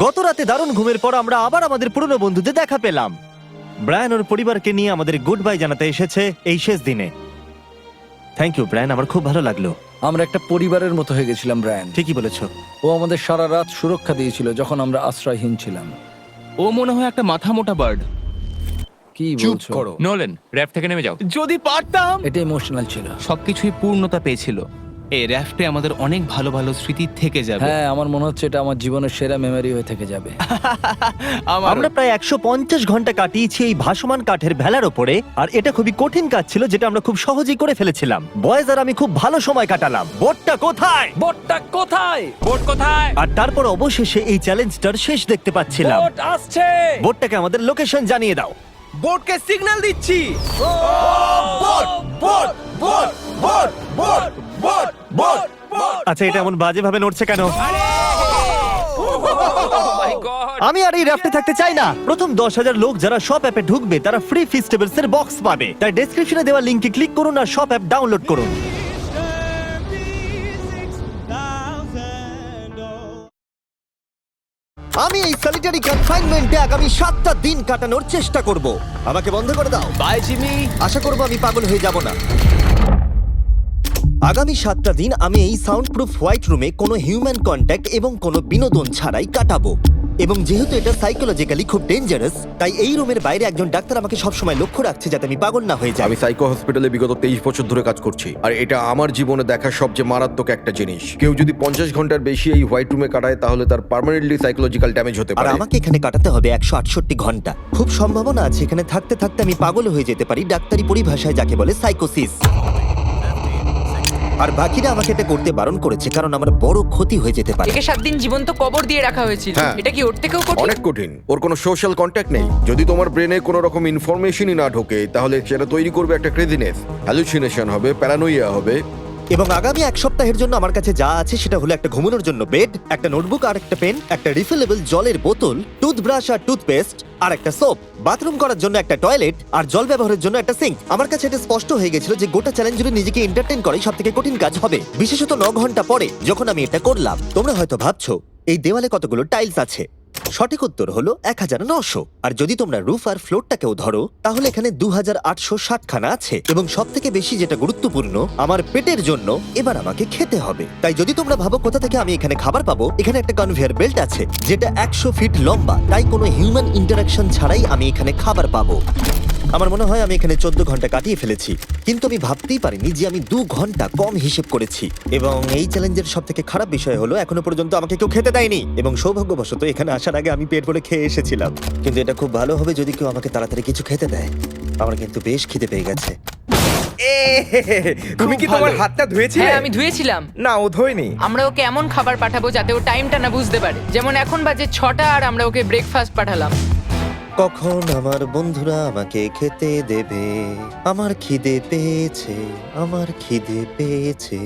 গত রাতে দারুণ ঘুমের পর আমরা আবার আমাদের পুরনো বন্ধুদের দেখা পেলাম। ব্রায়ান ওর পরিবারকে নিয়ে আমাদের গুড বাই জানাতে এসেছে এই শেষ দিনে। থ্যাংক ইউ ব্রায়ান, আমার খুব ভালো লাগলো। আমরা একটা পরিবারের মতো হয়ে গেছিলাম ব্রায়ান। ঠিকই বলেছো। ও আমাদের সারা রাত সুরক্ষা দিয়েছিল যখন আমরা আশ্রয়হীন ছিলাম। ও মনে হয় একটা মাথা মোটা বার্ড। কি চুপ বলছো? করো। নোলেন, র্যাপ থেকে নেমে যাও। যদি পারতাম। এটা ইমোশনাল ছিল। সবকিছুই পূর্ণতা পেয়েছিল। এই র্যাফটে আমাদের অনেক ভালো ভালো স্মৃতি থেকে যাবে। হ্যাঁ, আমার মনে হচ্ছে এটা আমার জীবনের সেরা মেমরি হয়ে থেকে যাবে। আমরা প্রায় 150 ঘন্টা কাটিয়েছি এই ভাসমান কাঠের ভেলার ওপরে, আর এটা খুবই কঠিন কাজ ছিল যেটা আমরা খুব সহজেই করে ফেলেছিলাম। বয়েজ আর আমি খুব ভালো সময় কাটালাম। বোটটা কোথায়? বোটটা কোথায়? বোট কোথায়? আর তারপর অবশেষে এই চ্যালেঞ্জটার শেষ দেখতে পাচ্ছিলাম। বোট আসছে। বোটটাকে আমাদের লোকেশন জানিয়ে দাও। বোটকে সিগন্যাল দিচ্ছি। Boat boat boat boat boat boat boat boat. আচ্ছা, এটা এমন বাজে ভাবে নড়ছে কেন? মাই গড! আমি আর এই রাফটে থাকতে চাই না। প্রথম 10,000 লোক যারা শপ অ্যাপে ঢুকবে তারা ফ্রি ফেস্টিভ্যালস এর বক্স পাবে। তাই ডেসক্রিপশনে দেওয়া লিংকে ক্লিক করুন আর শপ অ্যাপ ডাউনলোড করুন। আমি এই সলিটারি কনফাইনমেন্টে আগামী 7টা দিন কাটানোর চেষ্টা করব। আমাকে বন্ধ করে দাও। Bye Jimmy. আশা করব আমি পাগল হয়ে যাব না। আগামী 7টা দিন আমি এই সাউন্ড প্রুফ হোয়াইট রুমে কোনো হিউম্যান কন্ট্যাক্ট এবং কোনো বিনোদন ছাড়াই কাটাবো। এবং যেহেতু এটা সাইকোলজিক্যালি খুব ডেঞ্জারাস, তাই এই রুমের বাইরে একজন ডাক্তার আমাকে সবসময় লক্ষ্য রাখছে যাতে আমি পাগল না হয়ে যাই। আমি সাইকো হসপিটালে বিগত 23 বছর ধরে কাজ করছি, আর এটা আমার জীবনে দেখা সবচেয়ে মারাত্মক একটা জিনিস। কেউ যদি 50 ঘন্টার বেশি এই হোয়াইট রুমে কাটায় তাহলে তার পার্মানেন্টলি সাইকোলজিক্যাল ড্যামেজ হতে আর পারে। আমাকে এখানে কাটাতে হবে 168 ঘন্টা। খুব সম্ভাবনা আছে এখানে থাকতে থাকতে আমি পাগল হয়ে যেতে পারি, ডাক্তারি পরিভাষায় যাকে বলে সাইকোসিস। আর বাকিরা আমাকে এটা করতে বারণ করেছে কারণ আমার বড় ক্ষতি হয়ে যেতে পারে। একে 7 দিন জীবন্ত কবর দিয়ে রাখা হয়েছিল। হ্যাঁ। এটা কি ওর থেকেও কঠিন? অনেক কঠিন। ওর কোনো সোশ্যাল কন্ট্যাক্ট নেই। যদি তোমার ব্রেনে কোনো রকম ইনফরমেশনই না ঢোকে তাহলে সেটা তৈরি করবে একটা ক্রেজিনেস, হ্যালুসিনেশন হবে, প্যারানোইয়া হবে। এবং আগামী 1 সপ্তাহের জন্য আমার কাছে যা আছে সেটা হলো একটা ঘুমানোর জন্য বেড, একটা নোটবুক আর একটা পেন, একটা রিফিলেবল জলের বোতল, টুথব্রাশ আর টুথপেস্ট আর একটা সোপ, বাথরুম করার জন্য একটা টয়লেট আর জল ব্যবহারের জন্য একটা সিঙ্ক। আমার কাছে এটা স্পষ্ট হয়ে গেছিল যে গোটা চ্যালেঞ্জ জুড়ে নিজেকে এন্টারটেইন করাই সবথেকে কঠিন কাজ হবে, বিশেষত 9 ঘন্টা পরে যখন আমি এটা করলাম। তোমরা হয়তো ভাবছো এই দেওয়ালে কতগুলো টাইলস আছে। সঠিক উত্তর হলো 1900। আর যদি তোমরা রুফ আর ফ্লোরটাকেও ধরো তাহলে এখানে 2860 খানা আছে। এবং সব থেকে বেশি যেটা গুরুত্বপূর্ণ, আমার পেটের জন্য এবার আমাকে খেতে হবে। তাই যদি তোমরা ভাবো কোথা থেকে আমি এখানে খাবার পাবো, এখানে একটা কনভেয়ার বেল্ট আছে যেটা 100 ফিট লম্বা। তাই কোনো হিউম্যান ইন্টারাকশন ছাড়াই আমি এখানে খাবার পাবো। আমার মনে হয় আমি এখানে 14 ঘন্টা কাটিয়ে ফেলেছি, কিন্তু আমি ভাবতেই পারিনি যে আমি 2 ঘন্টা কম হিসেব করেছি। এবং এই চ্যালেঞ্জের সব থেকে খারাপ বিষয় হলো এখনো পর্যন্ত আমাকে কেউ খেতে দেয়নি। এবং সৌভাগ্যবশত এখানে আসার আগে আমি পেট ভরে খেয়ে এসেছিলাম। কিন্তু এটা খুব ভালো হবে যদি কেউ আমাকে তাড়াতাড়ি কিছু খেতে দেয়। আমার কিন্তু বেশ খিদে পেয়ে গেছে। তুমি কি তোমার হাতটা ধুয়েছিলে? হ্যাঁ আমি ধুয়েছিলাম। না, ও ধোয়নি। আমরা ওকে এমন খাবার পাঠাবো যাতে ও টাইমটা না বুঝতে পারে। যেমন এখন বাজে 6টা আর আমরা ওকে ব্রেকফাস্ট পাঠালাম। কখন আমার বন্ধুরা আমাকে খেতে দেবে? আমার খিদে পেয়েছে, আমার খিদে পেয়েছে।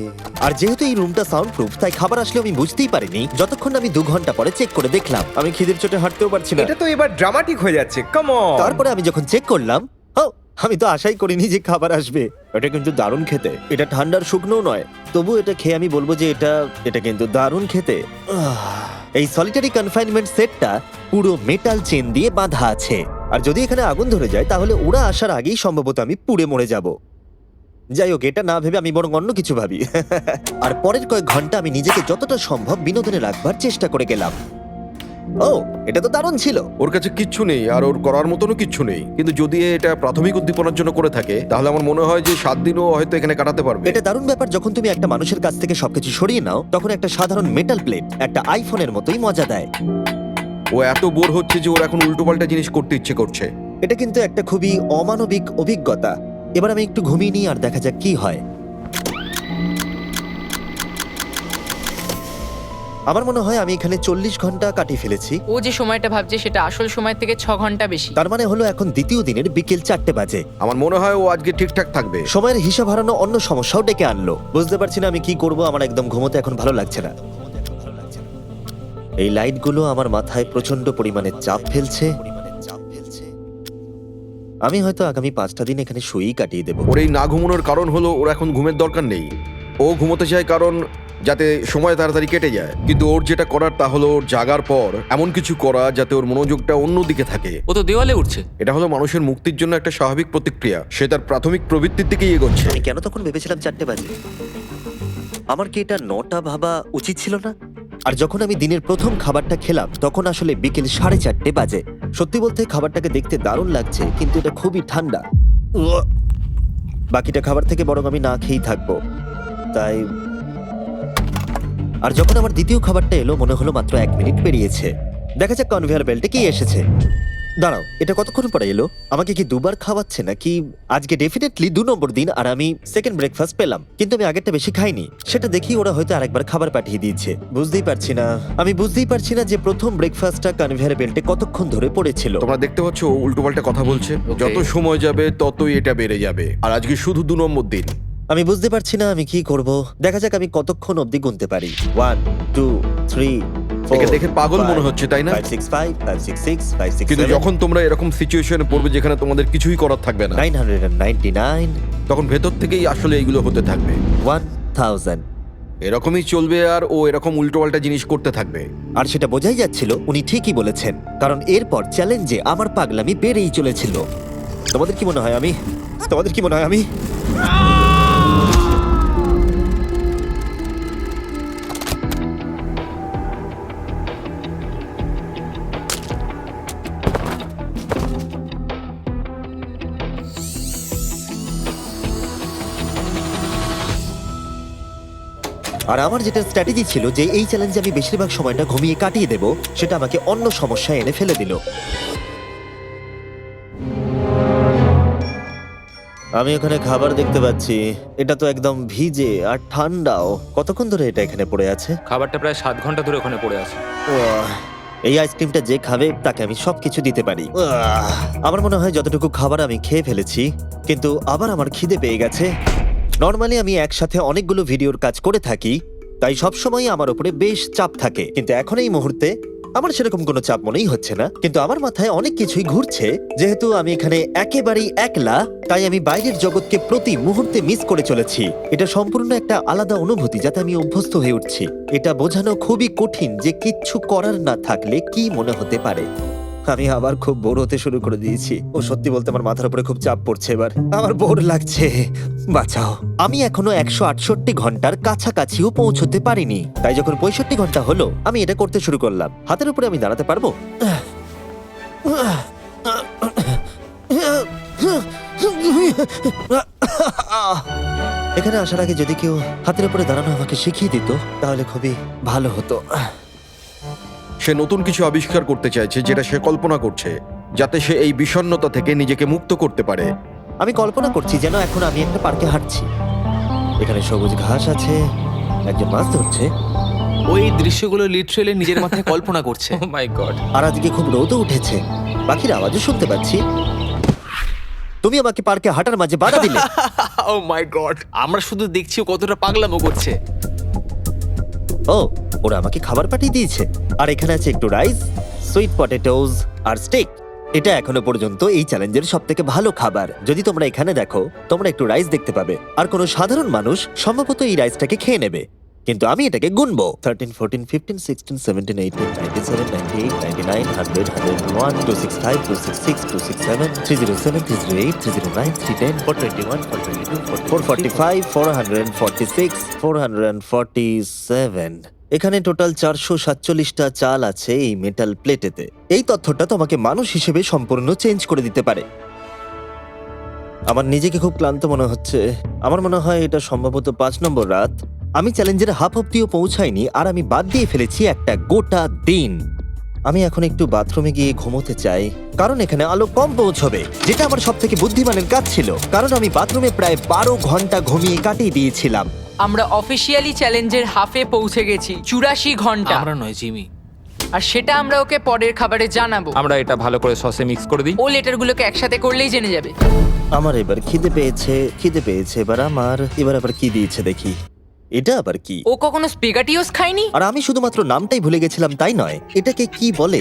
আর যেহেতু এই রুমটা সাউন্ড প্রুফ, তাই খাবার আসলে আমি বুঝতেই পারিনি যতক্ষণ আমি 2 ঘন্টা পরে চেক করে দেখলাম। আমি খিদের চোটে হাঁটতেও পারছি না। এটা তো এবার ড্রামাটিক হয়ে যাচ্ছে। Come on. তারপরে আমি যখন চেক করলাম, আমি তো আশাই করিনি যে খাবার আসবে। এটা কিন্তু দারুণ খেতে। এটা ঠান্ডার শুকনো নয়, তবু এটা খেয়ে আমি বলবো যে এটা কিন্তু দারুণ খেতে। এই সলিটারি কনফাইনমেন্ট সেটটা পুরো মেটাল চেন দিয়ে বাঁধা আছে। আর যদি এখানে আগুন ধরে যায় তাহলে ওরা আসার আগেই সম্ভবত আমি পুড়ে মরে যাব। যাই হোক, এটা না ভেবে আমি বরং অন্য কিছু ভাবি। আর পরের কয়েক ঘন্টা আমি নিজেকে যতটা সম্ভব বিনোদনে রাখবার চেষ্টা করে গেলাম। এটা তো দারুণ ছিল। ওর কাছে কিচ্ছু নেই আর ওর করার মতনও কিচ্ছু নেই, কিন্তু যদি এটা প্রাথমিক উদ্দীপনার জন্য করে থাকে তাহলে আমার মনে হয় যে 7 দিনও হয়তো এখানে কাটাতে পারবে। এটা দারুণ ব্যাপার, যখন তুমি একটা মানুষের কাছ থেকে সবকিছু সরিয়ে নাও তখন একটা সাধারণ মেটাল প্লেট একটা আইফোনের মতোই মজা দেয়। ও এত বোর হচ্ছে যে ওর এখন উল্টোপাল্টা জিনিস করতে ইচ্ছে করছে। এটা কিন্তু একটা খুবই অমানবিক অভিজ্ঞতা। এবার আমি একটু ঘুমিয়ে নিই আর দেখা যাক কি হয়। আমার মনে হয় আমি এখানে 40 ঘন্টা কাটিয়ে ফেলেছি। ও যে সময়টা ভাবছে সেটা আসল সময় থেকে 6 ঘন্টা বেশি। তার মানে হলো এখন দ্বিতীয় দিনের বিকেল 4টে বাজে। আমার মনে হয় ও আজকে ঠিকঠাক থাকবে। সময়ের হিসাব হারানো অন্য সমস্যাও ডেকে আনলো। বুঝতে পারছি না আমি কি করব। আমার একদম ঘুমোতে এখন ভালো লাগছে না। এই লাইটগুলো আমার মাথায় প্রচন্ড পরিমাণে চাপ ফেলছে। আমি হয়তো আগামী 5টা দিন এখানে শুয়েই কাটিয়ে দেবো। ওর এই না ঘুমানোর কারণ হলো ওর এখন ঘুমের দরকার নেই। ও ঘুমোতে চায় কারণ যাতে সময় তাড়াতাড়ি কেটে যায়। কিন্তু ওর যেটা করার তা হলো ওর জাগার পর এমন কিছু করা যাতে ওর মনোযোগটা অন্যদিকে থাকে। ও তো দেওয়ালে উঠছে। এটা হলো মানুষের মুক্তির জন্য একটা স্বাভাবিক প্রতিক্রিয়া। সে তার প্রাথমিক প্রবৃত্তির দিকেই এগোচ্ছে। আমি কেন তখন ভেবেছিলাম 4টে বাজে? আমার কি এটা 9টা ভাবা উচিত ছিল না? আর যখন আমি দিনের প্রথম খাবারটা খেলাম তখন আসলে বিকেল 4:30 বাজে। সত্যি বলতে খাবারটাকে দেখতে দারুণ লাগছে, কিন্তু এটা খুবই ঠান্ডা। বাকিটা খাবার থেকে বরং আমি না খেয়েই থাকবো। তাই আর যখন আমার দ্বিতীয় খাবারটা এলো মনে হলো মাত্র 1 মিনিট পেরিয়েছে। দেখা যাক কনভেয়ার বেল্টে কি এসেছে। দাঁড়াও, এটা কতক্ষণ পরে এলো? আমাকে কি দুবার খাওয়াচ্ছে নাকি? আজকে ডেফিনেটলি 2 নম্বর দিন আর আমি সেকেন্ড ব্রেকফাস্ট পেলাম, কিন্তু আমি আগেরটা বেশি খাইনি। সেটা দেখি ওরা হয়তো আরেকবার খাবার পাঠিয়ে দিয়েছে। বুঝতেই পারছি না যে প্রথম ব্রেকফাস্টটা কনভেয়ার বেল্টে কতক্ষণ ধরে পড়েছিল। তোমরা দেখতে পাচ্ছ ও উল্টোপাল্টা কথা বলছে। Okay. যত সময় যাবে ততই এটা বেড়ে যাবে। আর আজকে শুধু 2 নম্বর দিন। আমি বুঝতে পারছি না আমি কি করব। দেখা যাক আমি কতক্ষণ অবধি গুনতে পারি। 1 2 3 একে দেখে পাগল মনে হচ্ছে, তাই না? 5 6 5 5 6 6 5 6 কিন্তু যখন তোমরা এরকম সিচুয়েশনে পড়বে যেখানে তোমাদের কিছুই করার থাকবে না, 999 তখন ভেতর থেকেই আসলে এইগুলো হতে থাকবে। 1000 এরকমই চলবে আর ও এরকম উল্টোপাল্টা জিনিস করতে থাকবে। আর সেটা বোঝাই যাচ্ছিল উনি ঠিকই বলেছেন, কারণ এরপর চ্যালেঞ্জে আমার পাগলামি বেড়েই চলেছিল। তোমাদের কি মনে হয় আমি আর আমার যেটা স্ট্র্যাটেজি ছিল যে এই চ্যালেঞ্জে আমি বেশিরভাগ সময়টা ঘুমিয়ে কাটিয়ে দেব, সেটা আমাকে অন্য সমস্যায় এনে ফেলে দিল। আমি ওখানে খাবার দেখতে পাচ্ছি, এটা তো একদম ভিজে আর ঠান্ডাও। কতক্ষণ ধরে এটা এখানে পড়ে আছে? খাবারটা প্রায় 7 ঘন্টা ধরে ওখানে পড়ে আছে। এই আইসক্রিমটা যে খাবে তাকে আমি সবকিছু দিতে পারি। আমার মনে হয় যতটুকু খাবার আমি খেয়ে ফেলেছি, কিন্তু আবার আমার খিদে পেয়ে গেছে। নর্মালি আমি একসাথে অনেকগুলো ভিডিওর কাজ করে থাকি, তাই সবসময় আমার উপরে বেশ চাপ থাকে। কিন্তু এখন এই মুহূর্তে আমার সেরকম কোনো চাপ মনেই হচ্ছে না, কিন্তু আমার মাথায় অনেক কিছুই ঘুরছে। যেহেতু আমি এখানে একেবারেই একলা, তাই আমি বাইরের জগৎকে প্রতি মুহূর্তে মিস করে চলেছি। এটা সম্পূর্ণ একটা আলাদা অনুভূতি যাতে আমি অভ্যস্ত হয়ে উঠছি। এটা বোঝানো খুবই কঠিন যে কিচ্ছু করার না থাকলে কি মনে হতে পারে। আমি আবার খুব বোর হতে শুরু করে দিয়েছি। ও সত্যি বলতে আমার মাথার উপরে খুব চাপ পড়ছে এবার। আমার বোর লাগছে, বাঁচাও। আমি এখনো 168 ঘন্টার কাছাকাছিও পৌঁছতে পারিনি, তাই যখন 65 ঘন্টা হলো আমি এটা করতে শুরু করলাম। হাতের উপরে আমি দাঁড়াতে পারবো? এখানে আসার আগে যদি কেউ হাতের উপরে দাঁড়ানো আমাকে শিখিয়ে দিত তাহলে খুবই ভালো হতো। সে নতুন কিছু আবিষ্কার করতে চাইছে যেটা সে কল্পনা করছে, যাতে সে এই বিষণ্ণতা থেকে নিজেকে মুক্ত করতে পারে। আমি কল্পনা করছি যেন এখন আমি একটা পার্কে হাঁটছি। এখানে সবুজ ঘাস আছে, একজন মাছ ধরছে, ওই দৃশ্যগুলো লিটারেলি নিজের মাথায় কল্পনা করছে। ও মাই গড। আর আজকে খুব রোদও উঠেছে, পাখির আওয়াজও শুনতে পাচ্ছি। তুমি আমাকে পার্কে হাঁটার মাঝে বাধা দিলে। ও মাই গড, আমরা শুধু দেখছি ও কতটা পাগলামো করছে। ও, ওরা আমাকে খাবার পাঠিয়ে দিয়েছে। আর এখানে আছে একটু রাইস, সুইট পটেটোস আর স্টেক। এটা এখনো পর্যন্ত এই চ্যালেঞ্জের সবথেকে ভালো খাবার। যদি তোমরা এখানে দেখো, তোমরা একটু রাইস দেখতে পাবে। আর কোনো সাধারণ মানুষ সম্ভবত এই রাইসটাকে খেয়ে নেবে, কিন্তু আমি এটাকে গুনবো। 13, 14, 15, 16, 17, 18, 97, 98, 99, 100, 101, 265, 266, 267, 307, 308, 309, 310, 421, 422, 445, 446, 447। এখানে টোটাল 447টা চাল আছে এই মেটাল প্লেটেতে। এই তথ্যটা তোমাকে মানুষ হিসেবে সম্পূর্ণ চেঞ্জ করে দিতে পারে। আমার নিজেকে খুব ক্লান্ত মনে হচ্ছে। আমার মনে হয় এটা সম্ভবত 5 নম্বর রাত। আমি চ্যালেঞ্জের হাফ অব্দিও পৌঁছাইনি আর আমি বাদ দিয়ে ফেলেছি একটা গোটা দিন। আমি এখন একটু বাথরুমে গিয়ে ঘুমোতে চাই, কারণ এখানে আলো কম পৌঁছবে, যেটা আমার সব থেকে বুদ্ধিমানের কাজ ছিল, কারণ আমি বাথরুমে প্রায় 12 ঘন্টা ঘুমিয়ে কাটিয়ে দিয়েছিলাম। আমরা অফিসিয়ালি চ্যালেঞ্জের হাফে পৌঁছে গেছি, 84 ঘন্টা। আমরা নয় জিমি। আর সেটা আমরা ওকে পরের খাবারে জানাবো। আমরা এটা ভালো করে সসে মিক্স করে দিই। ও লেটারগুলোকে একসাথে করলেই জেনে যাবে। আমার এবার খিদে পেয়েছে। এবার আবার কি দিয়েছে দেখি। এটা আবার কি? ও কখনো স্পেগাটিওস খায়নি। আর আমি শুধুমাত্র নামটাই ভুলে গেছিলাম তাই নয়, এটাকে কি বলে?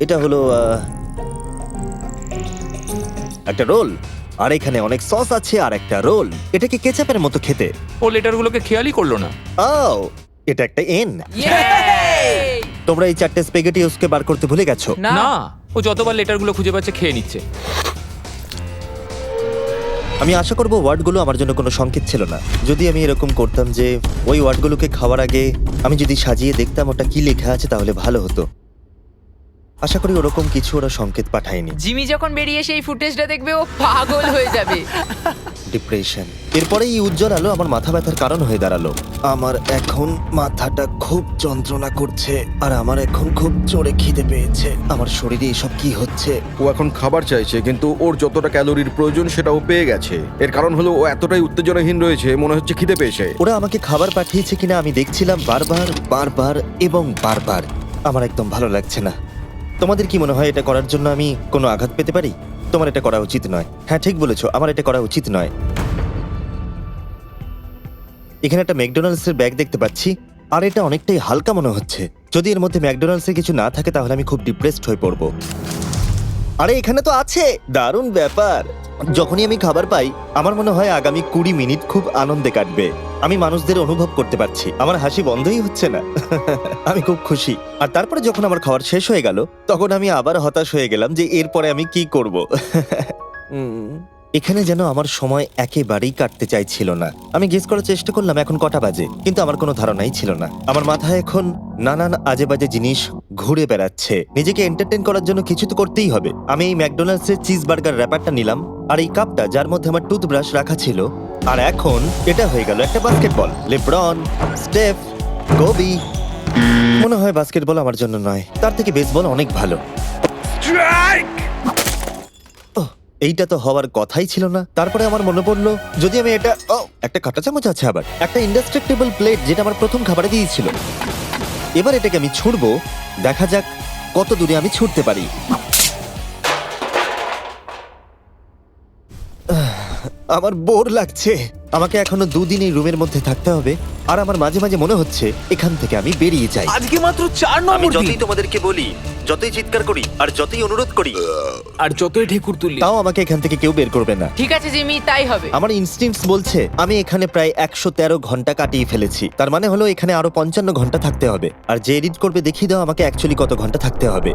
এটা হলো একটা রোল। আর এখানে অনেক সস আছে আর একটা রোল। এটাকে কেচাপের মতো খেতে। ও লেটারগুলোকে খেয়ালই করলো না। ও, এটা একটা এন। তোমরা এই 4টে স্পেগেটিওসকে বার করতে ভুলে গেছো। না না, ও যতবার লেটারগুলো খুঁজে পাচ্ছে খেয়ে নিচ্ছে। আমি আশা করব ওয়ার্ডগুলো আমার জন্য কোনো সংকেত ছিল না। যদি আমি এরকম করতাম যে ওই ওয়ার্ডগুলোকে খাওয়ার আগে আমি যদি সাজিয়ে দেখতাম ওটা কি লেখা আছে তাহলে ভালো হতো। আশা করি ওরকম কিছু ওরা সংকেত পাঠায়নি। জিমি যখন বেরিয়ে সেই ফুটেজটা দেখবে ও পাগল হয়ে যাবে। ডিপ্রেশন। এরপরে এই উজ্জ্বল আলো আমার মাথা ব্যথার কারণ হয়ে দাঁড়ালো। আমার এখন মাথাটা খুব যন্ত্রণা করছে আর আমার এখন খুব জোরে খিদে পেয়েছে। আমার শরীরে এসব কি হচ্ছে? ও এখন খাবার চাইছে, কিন্তু ওর যতটা ক্যালোরির প্রয়োজন সেটা ও পেয়ে গেছে। এর কারণ হলো ও এতটাই উত্তেজনাহীন রয়েছে, মনে হচ্ছে খিদে পেয়েছে। ওরা আমাকে খাবার পাঠিয়েছে কিনা আমি দেখছিলাম বারবার এবং বারবার। আমার একদম ভালো লাগছে না। তোমাদের কি মনে হয় এটা করার জন্য আমি কোনো আঘাত পেতে পারি? তোমার এটা করা উচিত নয়। হ্যাঁ, ঠিক বলেছো, আমার এটা করা উচিত নয়। এখানে একটা ম্যাকডোনাল্ডসের ব্যাগ দেখতে পাচ্ছি, আর এটা অনেকটাই হালকা মনে হচ্ছে। যদি এর মধ্যে ম্যাকডোনাল্ডসের কিছু না থাকে তাহলে আমি খুব ডিপ্রেসড হয়ে পড়বো। আরে এখানে তো আছে, দারুণ ব্যাপার। যখনই আমি খাবার পাই আমার মনে হয় আগামী 20 মিনিট খুব আনন্দে কাটবে। আমি মানুষদের অনুভব করতে পারছি, আমার হাসি বন্ধই হচ্ছে না। আমি খুব খুশি। আর তারপরে যখন আমার খাবার শেষ হয়ে গেল তখন আমি আবার হতাশ হয়ে গেলাম যে এরপরে আমি কি করব। এখানে যেন আমার সময় একেবারেই কাটতে চাইছিল না। আমি গেস করার চেষ্টা করলাম এখন কটা বাজে, কিন্তু আমার কোনো ধারণাই ছিল না। আমার মাথায় এখন নানান আজে বাজে জিনিস ঘুরে বেড়াচ্ছে। নিজেকে এন্টারটেইন করার জন্য কিছু তো করতেই হবে। আমি এই ম্যাকডোনাল্ডসের চিজ বার্গার র্যাপারটা নিলাম, আর এই কাপটা যার মধ্যে আমার টুথব্রাশ রাখা ছিল। আর এখন এটা হয়ে গেল একটা বাস্কেটবল। LeBron, স্টেফ, Covey. মনে হয় বাস্কেটবল আমার জন্য নয়, তার থেকে বেসবল অনেক ভালো। এইটা তো হওয়ার কথাই ছিল না। তারপরে আমার মনে পড়লো যদি আমি এটা একটা কাঁটা চামচ আছে, আবার একটা ইনডেস্ট্রাক্টেবল প্লেট যেটা আমার প্রথম খাবারে দিয়েছিল। এবার এটাকে আমি ছুঁড়বো, দেখা যাক কত দূরে আমি ছুটতে পারি। আমার বোর লাগছে। আমাকে এখনো 2 দিন এই রুমের মধ্যে থাকতে হবে, আর আমার মাঝে মাঝে মনে হচ্ছে এখান থেকে আমি বেরিয়ে যাই। আজকে মাত্র 4 আমি নম্বর দিন যতই তোমাদেরকে বলি, যতই চিৎকার করি, আর যতই অনুরোধ করি, আর যতই ঢেকুর তুলি। তাও আমাকে এখান থেকে কেউ বের করবে না। ঠিক আছে জিমি, তাই হবে। আমার ইনস্টিংক্টস বলছে আমি এখানে প্রায় 113 ঘন্টা কাটিয়ে ফেলেছি। তার মানে হলো এখানে আরো 55 ঘন্টা থাকতে হবে। আর যে এডিট করবে দেখিয়ে দাও আমাকে অ্যাকচুয়ালি কত ঘন্টা থাকতে হবে।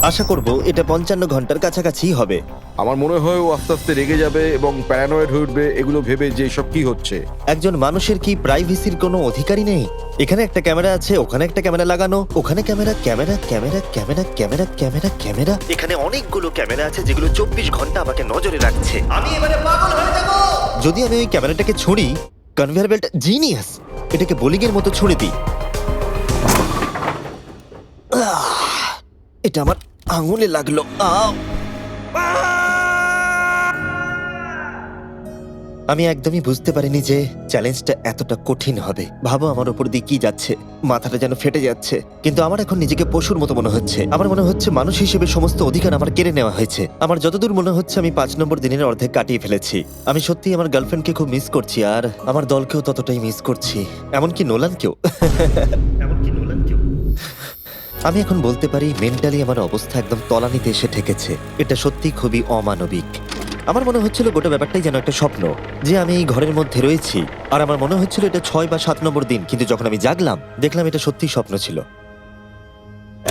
আশা করব এটা 55 ঘন্টার কাছাকাছি হবে। আমার মনে হয় ও আস্তে আস্তে রেগে যাবে এবং প্যারানয়েড হয়ে উঠবে এগুলো ভেবে যে সব কি হচ্ছে। একজন মানুষের কি প্রাইভেসির কোনো অধিকারই নেই? এখানে একটা ক্যামেরা আছে, ওখানে একটা ক্যামেরা লাগানো, ওখানে camera camera camera camera camera camera camera, এখানে অনেকগুলো ক্যামেরা আছে যেগুলো 24 ঘন্টা আমাকে নজরে রাখছে। আমি এবারে পাগল হয়ে যাব। যদি আমি ওই ক্যামেরাটাকে ছুঁড়ি, কনভেয়ার বেল্ট জিনিয়াস, এটাকে বোলিং এর মতো ছুঁড়ে দিই। এটা আমার আঙুলে লাগলো। আমি একদমই বুঝতে পারিনি যে চ্যালেঞ্জটা এতটা কঠিন হবে। ভাবো আমার উপর দিয়ে কি যাচ্ছে, মাথাটা যেন ফেটে যাচ্ছে। কিন্তু আমার এখন নিজেকে পশুর মতো মনে হচ্ছে। আমার মনে হচ্ছে মানুষ হিসেবে সমস্ত অধিকার আমার কেড়ে নেওয়া হয়েছে। আমার যতদূর মনে হচ্ছে আমি 5 নম্বর দিনের অর্ধেক কাটিয়ে ফেলেছি। আমি সত্যি আমার গার্লফ্রেন্ডকে খুব মিস করছি, আর আমার দলকেও ততটাই মিস করছি, এমনকি নোলানকেও। আমি এখন বলতে পারি মেন্টালি আমার অবস্থা একদম তলানিতে এসে ঠেকেছে। এটা সত্যি খুবই অমানবিক। আমার মনে হচ্ছিল গোটা ব্যাপারটাই যেন একটা স্বপ্ন, যে আমি এই ঘরের মধ্যে রয়েছি। আর আমার মনে হচ্ছিল এটা 6 বা 7 নম্বর দিন, কিন্তু যখন আমি জাগলাম দেখলাম এটা সত্যি স্বপ্ন ছিল।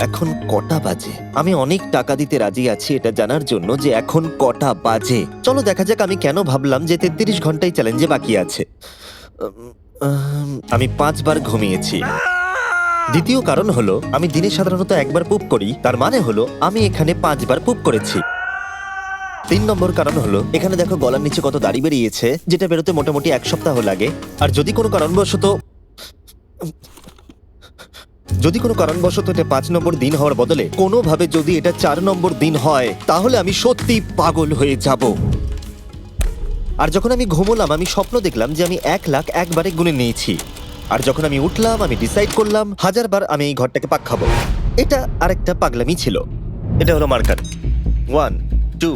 এখন কটা বাজে? আমি অনেক টাকা দিতে রাজি আছি এটা জানার জন্য যে এখন কটা বাজে। চলো দেখা যাক আমি কেন ভাবলাম যে 33 ঘন্টাই চ্যালেঞ্জে বাকি আছে। আমি 5 বার ঘুমিয়েছি। দ্বিতীয় কারণ হলো আমি দিনে সাধারণত একবার পুপ করি, তার মানে হলো আমি এখানে 5 বার পুপ করেছি। 3 নম্বর কারণ হলো এখানে দেখো গলার নিচে কত দাড়ি বেরিয়েছে, যেটা বেরোতে মোটামুটি 1 সপ্তাহ লাগে। আর যদি কোনো কারণবশত এটা 5 নম্বর দিন হওয়ার বদলে কোনোভাবে যদি এটা 4 নম্বর দিন হয়, তাহলে আমি সত্যি পাগল হয়ে যাব। আর যখন আমি ঘুমোলাম আমি স্বপ্ন দেখলাম যে আমি 1 লাখ একবারে গুনে নিয়েছি। আর যখন আমি উঠলাম আমি ডিসাইড করলাম 1000 বার আমি এই ঘরটাকে পাক খাবো। এটা আরেকটা পাগলামি ছিল। এটা হলো মার্কার 1 2।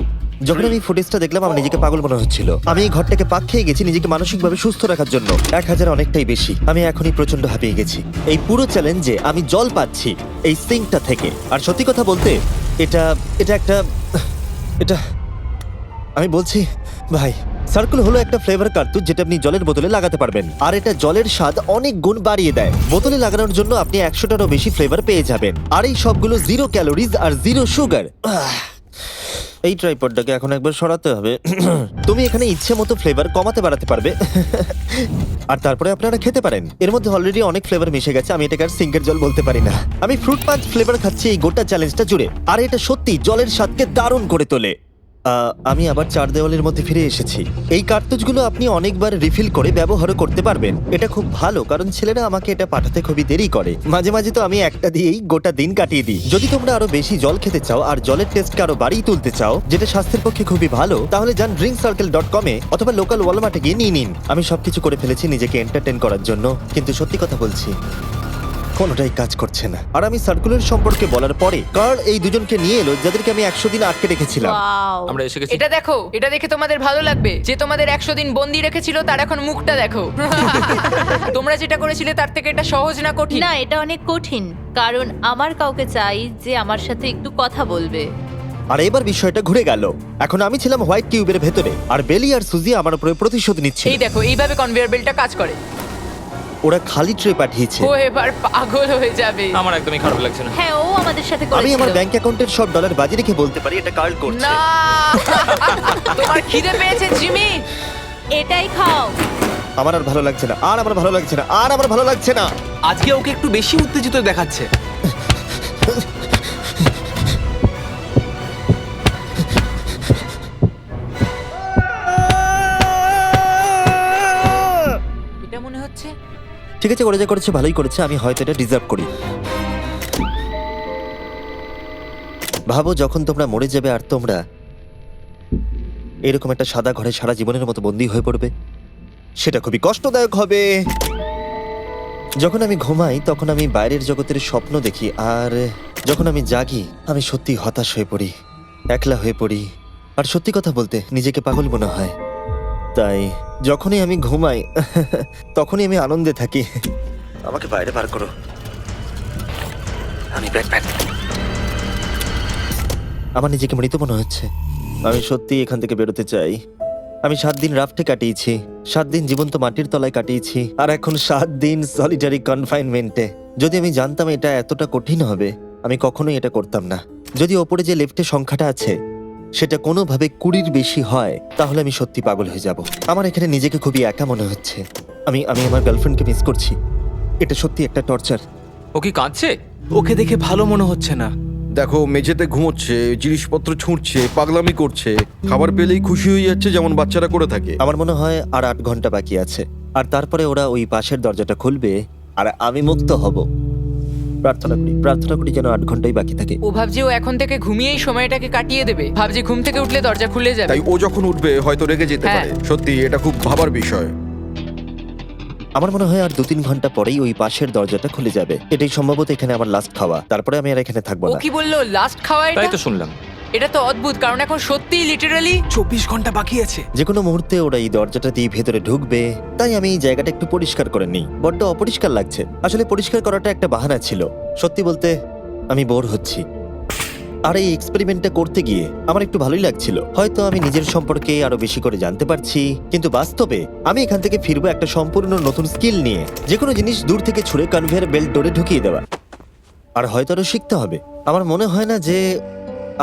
যখন আমি ফুটেজটা দেখলাম আমার নিজেকে পাগল মনে হচ্ছিল। আমি এই ঘরটাকে পাক খেয়ে গেছি নিজেকে মানসিকভাবে সুস্থ রাখার জন্য। 1000 অনেকটাই বেশি। আমি এখনই প্রচন্ড হাঁপিয়ে গেছি। এই পুরো চ্যালেঞ্জে আমি জল পাচ্ছি এই সিঙ্কটা থেকে। আর সত্যি কথা বলতে এটা আমি বলছি ভাই, সার্কেল হলো একটা ফ্লেভার কার্তুজ যেটা আপনি জলের বোতলে লাগাতে পারবেন। আর এটা জলের স্বাদ অনেক গুণ বাড়িয়ে দেয়। বোতলে লাগানোর জন্য আপনি 100টারও বেশি ফ্লেভার পেয়ে যাবেন। আর এই সবগুলো 0 ক্যালোরিজ আর 0 সুগার। এই ট্রাইপডটাকে এখন একবার সরাতে হবে। তুমি এখানে ইচ্ছে মতো ফ্লেভার কমাতে বাড়াতে পারবে। আর তারপরে আপনারা খেতে পারেন। এর মধ্যে অলরেডি অনেক ফ্লেভার মিশে গেছে, আমি এটাকে আর সিঙ্কের জল বলতে পারি না। আমি ফ্রুট পাঞ্চ ফ্লেভার খাচ্ছি এই গোটা চ্যালেঞ্জটা জুড়ে। আর এটা সত্যি জলের স্বাদকে দারুণ করে তোলে। আমি আবার 4 দেওয়ালের মধ্যে ফিরে এসেছি। এই কার্তুজগুলো আপনি অনেকবার রিফিল করে ব্যবহারও করতে পারবেন। এটা খুব ভালো, কারণ ছেলেরা আমাকে এটা পাঠাতে খুবই দেরি করে। মাঝে মাঝে তো আমি একটা দিয়েই গোটা দিন কাটিয়ে দিই। যদি তোমরা আরো বেশি জল খেতে চাও আর জলের টেস্টকে আরো বাড়িয়ে তুলতে চাও, যেটা স্বাস্থ্যের পক্ষে খুবই ভালো, তাহলে যান drinkcircle.com এ অথবা লোকাল ওয়ালমার্টে গিয়ে নিয়ে নিন। আমি সবকিছু করে ফেলেছি নিজেকে এন্টারটেইন করার জন্য, কিন্তু সত্যি কথা বলছি কোনোটাই কাজ করছে না। আর আমি সার্কুলার সম্পর্কে বলার পরে কার্ল এই দুজনকে নিয়ে এলো যাদেরকে আমি 100 দিন আটকে রেখেছিলাম। Wow! আমরা এসে গেছি। এটা দেখো, এটা দেখে তোমাদের ভালো লাগবে। যে তোমাদের 100 দিন বন্দি রেখেছিল তার এখন মুখটা দেখো। তোমরা যেটা করেছিলে তার থেকে এটা সহজ না কঠিন? না, এটা অনেক কঠিন, কারণ আমার কাউকে চাই যে আমার সাথে একটু কথা বলবে। আর এবার বিষয়টা ঘুরে গেল। এখন আমি ছিলাম হোয়াইট কিউবের ভেতরে, আর বেলি আর সুজি আমার উপরে প্রতিশোধ নিচ্ছে। এই দেখো, এইভাবে কনভেয়ার বেল্টটা কাজ করে। ওরা খালি ট্রে পাঠিয়েছে। ও এবার পাগল হয়ে যাবে। আমার একদমই খারাপ লাগছে না। হ্যাঁ, ও আমাদের সাথে আমি আমার করেছিল। ব্যাংক অ্যাকাউন্টের সব ডলার বাজি রেখে বলতে পারি এটা কার্ল করছে। না, তোমার খিদে পেয়েছে জিমি? এটাই খাও। আমার আর ভালো লাগছে না, আর আমার ভালো লাগছে না, আর আমার ভালো লাগছে না। আজকে ওকে একটু বেশি উত্তেজিত দেখাচ্ছে। এটা মনে হচ্ছে ঠিক আছে, করে যা করেছে ভালোই করেছে। আমি হয়তো এটা ডিজার্ভ করি। ভাবো যখন তোমরা মরে যাবে আর তোমরা এরকম একটা সাদা ঘরে সারা জীবনের মতো বন্দী হয়ে পড়বে, সেটা খুবই কষ্টদায়ক হবে। যখন আমি ঘুমাই তখন আমি বাইরের জগতের স্বপ্ন দেখি, আর যখন আমি জাগি আমি সত্যি হতাশ হয়ে পড়ি, একলা হয়ে পড়ি, আর সত্যি কথা বলতে নিজেকে পাগল মনে হয়। তাই যখনই আমি ঘুমাই তখনই আমি আনন্দে থাকি। আমাকে বাইরে বার করো, আমি ব্যাকপ্যাক। আমার নিজেকে মৃত মনে হচ্ছে। আমি সত্যি এখান থেকে বেরোতে চাই। আমি 7 দিন রাফটে কাটিয়েছি, 7 দিন জীবন্ত মাটির তলায় কাটিয়েছি, আর এখন 7 দিন সলিটারি কনফাইনমেন্টে। যদি আমি জানতাম এটা এতটা কঠিন হবে, আমি কখনোই এটা করতাম না। যদি ওপরে যে লেফটে সংখ্যাটা আছে সেটা কোনোভাবে 20-র বেশি হয়, তাহলে আমি সত্যি পাগল হয়ে যাব। আমার এখানে নিজেকে খুবই একা মনে হচ্ছে। আমি আমার গার্লফ্রেন্ডকে মিস করছি। এটা সত্যি একটা টর্চার। ও কি কাঁদছে? ওকে দেখে ভালো মনে হচ্ছে না। দেখো, মেঝেতে ঘুমোচ্ছে, জিনিসপত্র ছুঁড়ছে, পাগলামি করছে, খাবার পেলেই খুশি হয়ে যাচ্ছে যেমন বাচ্চারা করে থাকে। আমার মনে হয় আর 8 ঘন্টা বাকি আছে, আর তারপরে ওরা ওই পাশের দরজাটা খুলবে আর আমি মুক্ত হব। প্রার্থনা করি যেন 8 ঘন্টাই বাকি থাকে। ও ভাবছে ও এখন থেকে ঘুমিয়েই সময়টাকে কাটিয়ে দেবে। ভাবছে ঘুম থেকে উঠলে দরজা খুলে যাবে। তাই ও যখন উঠবে হয়তো রেগে যেতে হ্যাঁ। পারে। সত্যি এটা খুব ভাবার বিষয়। আমার মনে হয় আর 2-3 ঘন্টা পরেই ওই পাশের দরজাটা খুলে যাবে। এটাই সম্ভবত এখানে আমার লাস্ট খাওয়া, তারপরে আমি আর এখানে থাকবো ও না। কি বললো লাস্ট খাওয়া? তাই এটা তো শুনলাম। এটা তো অদ্ভুত, কারণ এখন সত্যিই লিটারালি 24 ঘন্টা বাকি আছে। যে কোনো মুহূর্তে ওরা এই দরজাটা দিয়ে ভেতরে ঢুকবে, তাই আমি এই জায়গাটা একটু পরিষ্কার করে নিই। বড্ড অপরিষ্কার লাগছে। আসলে পরিষ্কার করাটা একটা বাহানা ছিল। সত্যি বলতে আমি বোর হচ্ছি। আর এই এক্সপেরিমেন্টটা করতে গিয়ে আমার একটু ভালোই লাগছিল। হয়তো আমি নিজের সম্পর্কে আরো বেশি করে জানতে পারছি, কিন্তু বাস্তবে আমি এখান থেকে ফিরবো একটা সম্পূর্ণ নতুন স্কিল নিয়ে। যে কোনো জিনিস দূর থেকে ছুঁড়ে কনভেয়ার বেল্ট ডোরে ঢুকিয়ে দেওয়া। আর হয়তো আরো শিখতে হবে। আমার মনে হয় না যে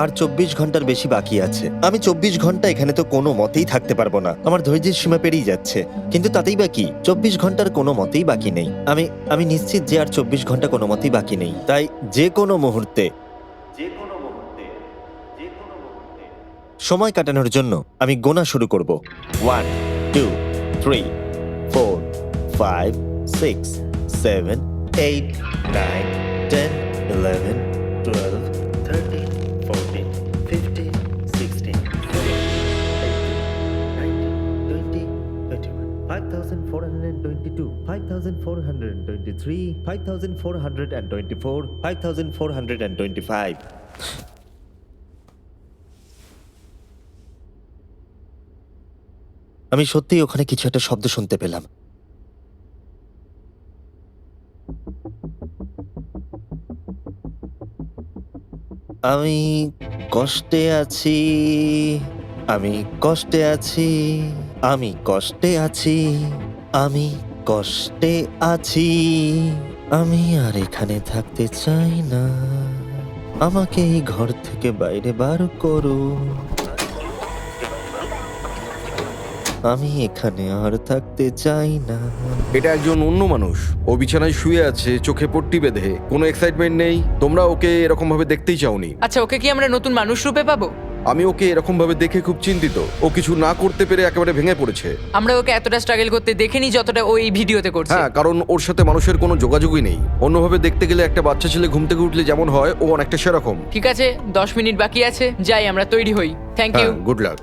আর 24 ঘন্টার বেশি বাকি আছে। আমি 24 ঘন্টা এখানে তো কোনো মতেই থাকতে পারবো না। আমার ধৈর্যের সীমা পেরিয়ে যাচ্ছে। কিন্তু তাতেই বাকি 24 ঘন্টার কোনো মতেই বাকি নেই। আমি নিশ্চিত যে আর 24 ঘন্টা কোনো মতেই বাকি নেই। তাই যে কোনো মুহূর্তে সময় কাটানোর জন্য আমি গোনা শুরু করব। 1 2 3 4 5 6 7 8 9 10 11 12 13 14 15 16 17 5,422 5,423 5,424 5,425 আমি সত্যিই ওখানে কিছু একটা শব্দ শুনতে পেলাম। আমি কষ্টে আছি, আমি কষ্টে আছি, আমি কষ্টে আছি, আমি কষ্টে আছি, আমি আর এখানে থাকতে চাই না। আমাকে এই ঘর থেকে বাইরে বার করো। আমি এখানে আর থাকতে চাই না। এটা একজন অন্য মানুষ। ও বিছানায় শুয়ে আছে, চোখে পট্টি বেঁধে, কোনো এক্সাইটমেন্ট নেই। তোমরা ওকে এরকম ভাবে দেখতেই চাওনি। আচ্ছা, ওকে কি আমরা নতুন মানুষ রূপে পাবো? আমি ওকে এরকম ভাবে দেখে খুব চিন্তিত। ও কিছু না করতে পেরে একেবারে ভেঙে পড়েছে। আমরা ওকে এতটা স্ট্রাগল করতে দেখিনি যতটা ও এই ভিডিওতে করছে। হ্যাঁ, কারণ ওর সাথে মানুষের কোনো যোগাযোগই নেই। অন্যভাবে দেখতে গেলে একটা বাচ্চা ছেলে ঘুম থেকে উঠলে যেমন হয়, ও অনেকটা সেরকম। ঠিক আছে, 10 মিনিট বাকি আছে, যাই আমরা তৈরি হই। Thank you. হ্যাঁ, গুড লাক।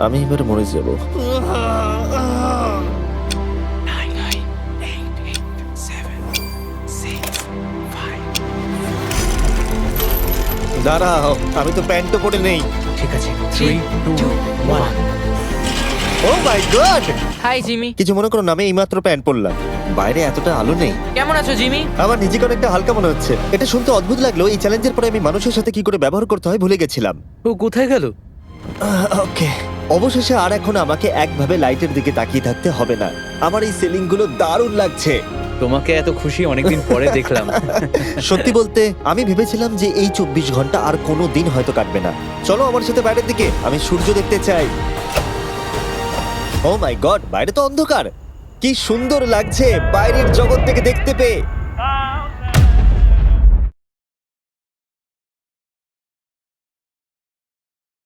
আমি এবার মরে যাব। দাঁড়াও, আমি তো প্যান্টও পরে নেই। ঠিক আছে, 3 2 1। ও মাই গড! Hi Jimmy. কিছু মনে করো না, আমি এইমাত্র প্যান্ট পরলাম। বাইরে এতটা আলো নেই। কেমন আছো জিমি? আমার নিজেকে অনেকটা হালকা মনে হচ্ছে। এটা শুনতে অদ্ভুত লাগলো। এই চ্যালেঞ্জের পরে আমি মানুষের সাথে কি করে ব্যবহার করতে হয় ভুলে গেছিলাম। ও কোথায় গেল? ওকে, অবশেষে আর এখন আমাকে একভাবে লাইটের দিকে তাকিয়ে থাকতে হবে না। আমার এই সিলিং গুলো দারুণ লাগছে। তোমাকে এত খুশি অনেকদিন পরে দেখলাম। সত্যি বলতে আমি ভেবেছিলাম যে এই 24 ঘন্টা আর কোনো দিন হয়তো কাটবে না। চলো আমার সাথে বাইরের দিকে, আমি সূর্য দেখতে চাই। ও মাই গড, বাইরে তো অন্ধকার। কি সুন্দর লাগছে বাইরের জগৎ থেকে দেখতে পেয়ে।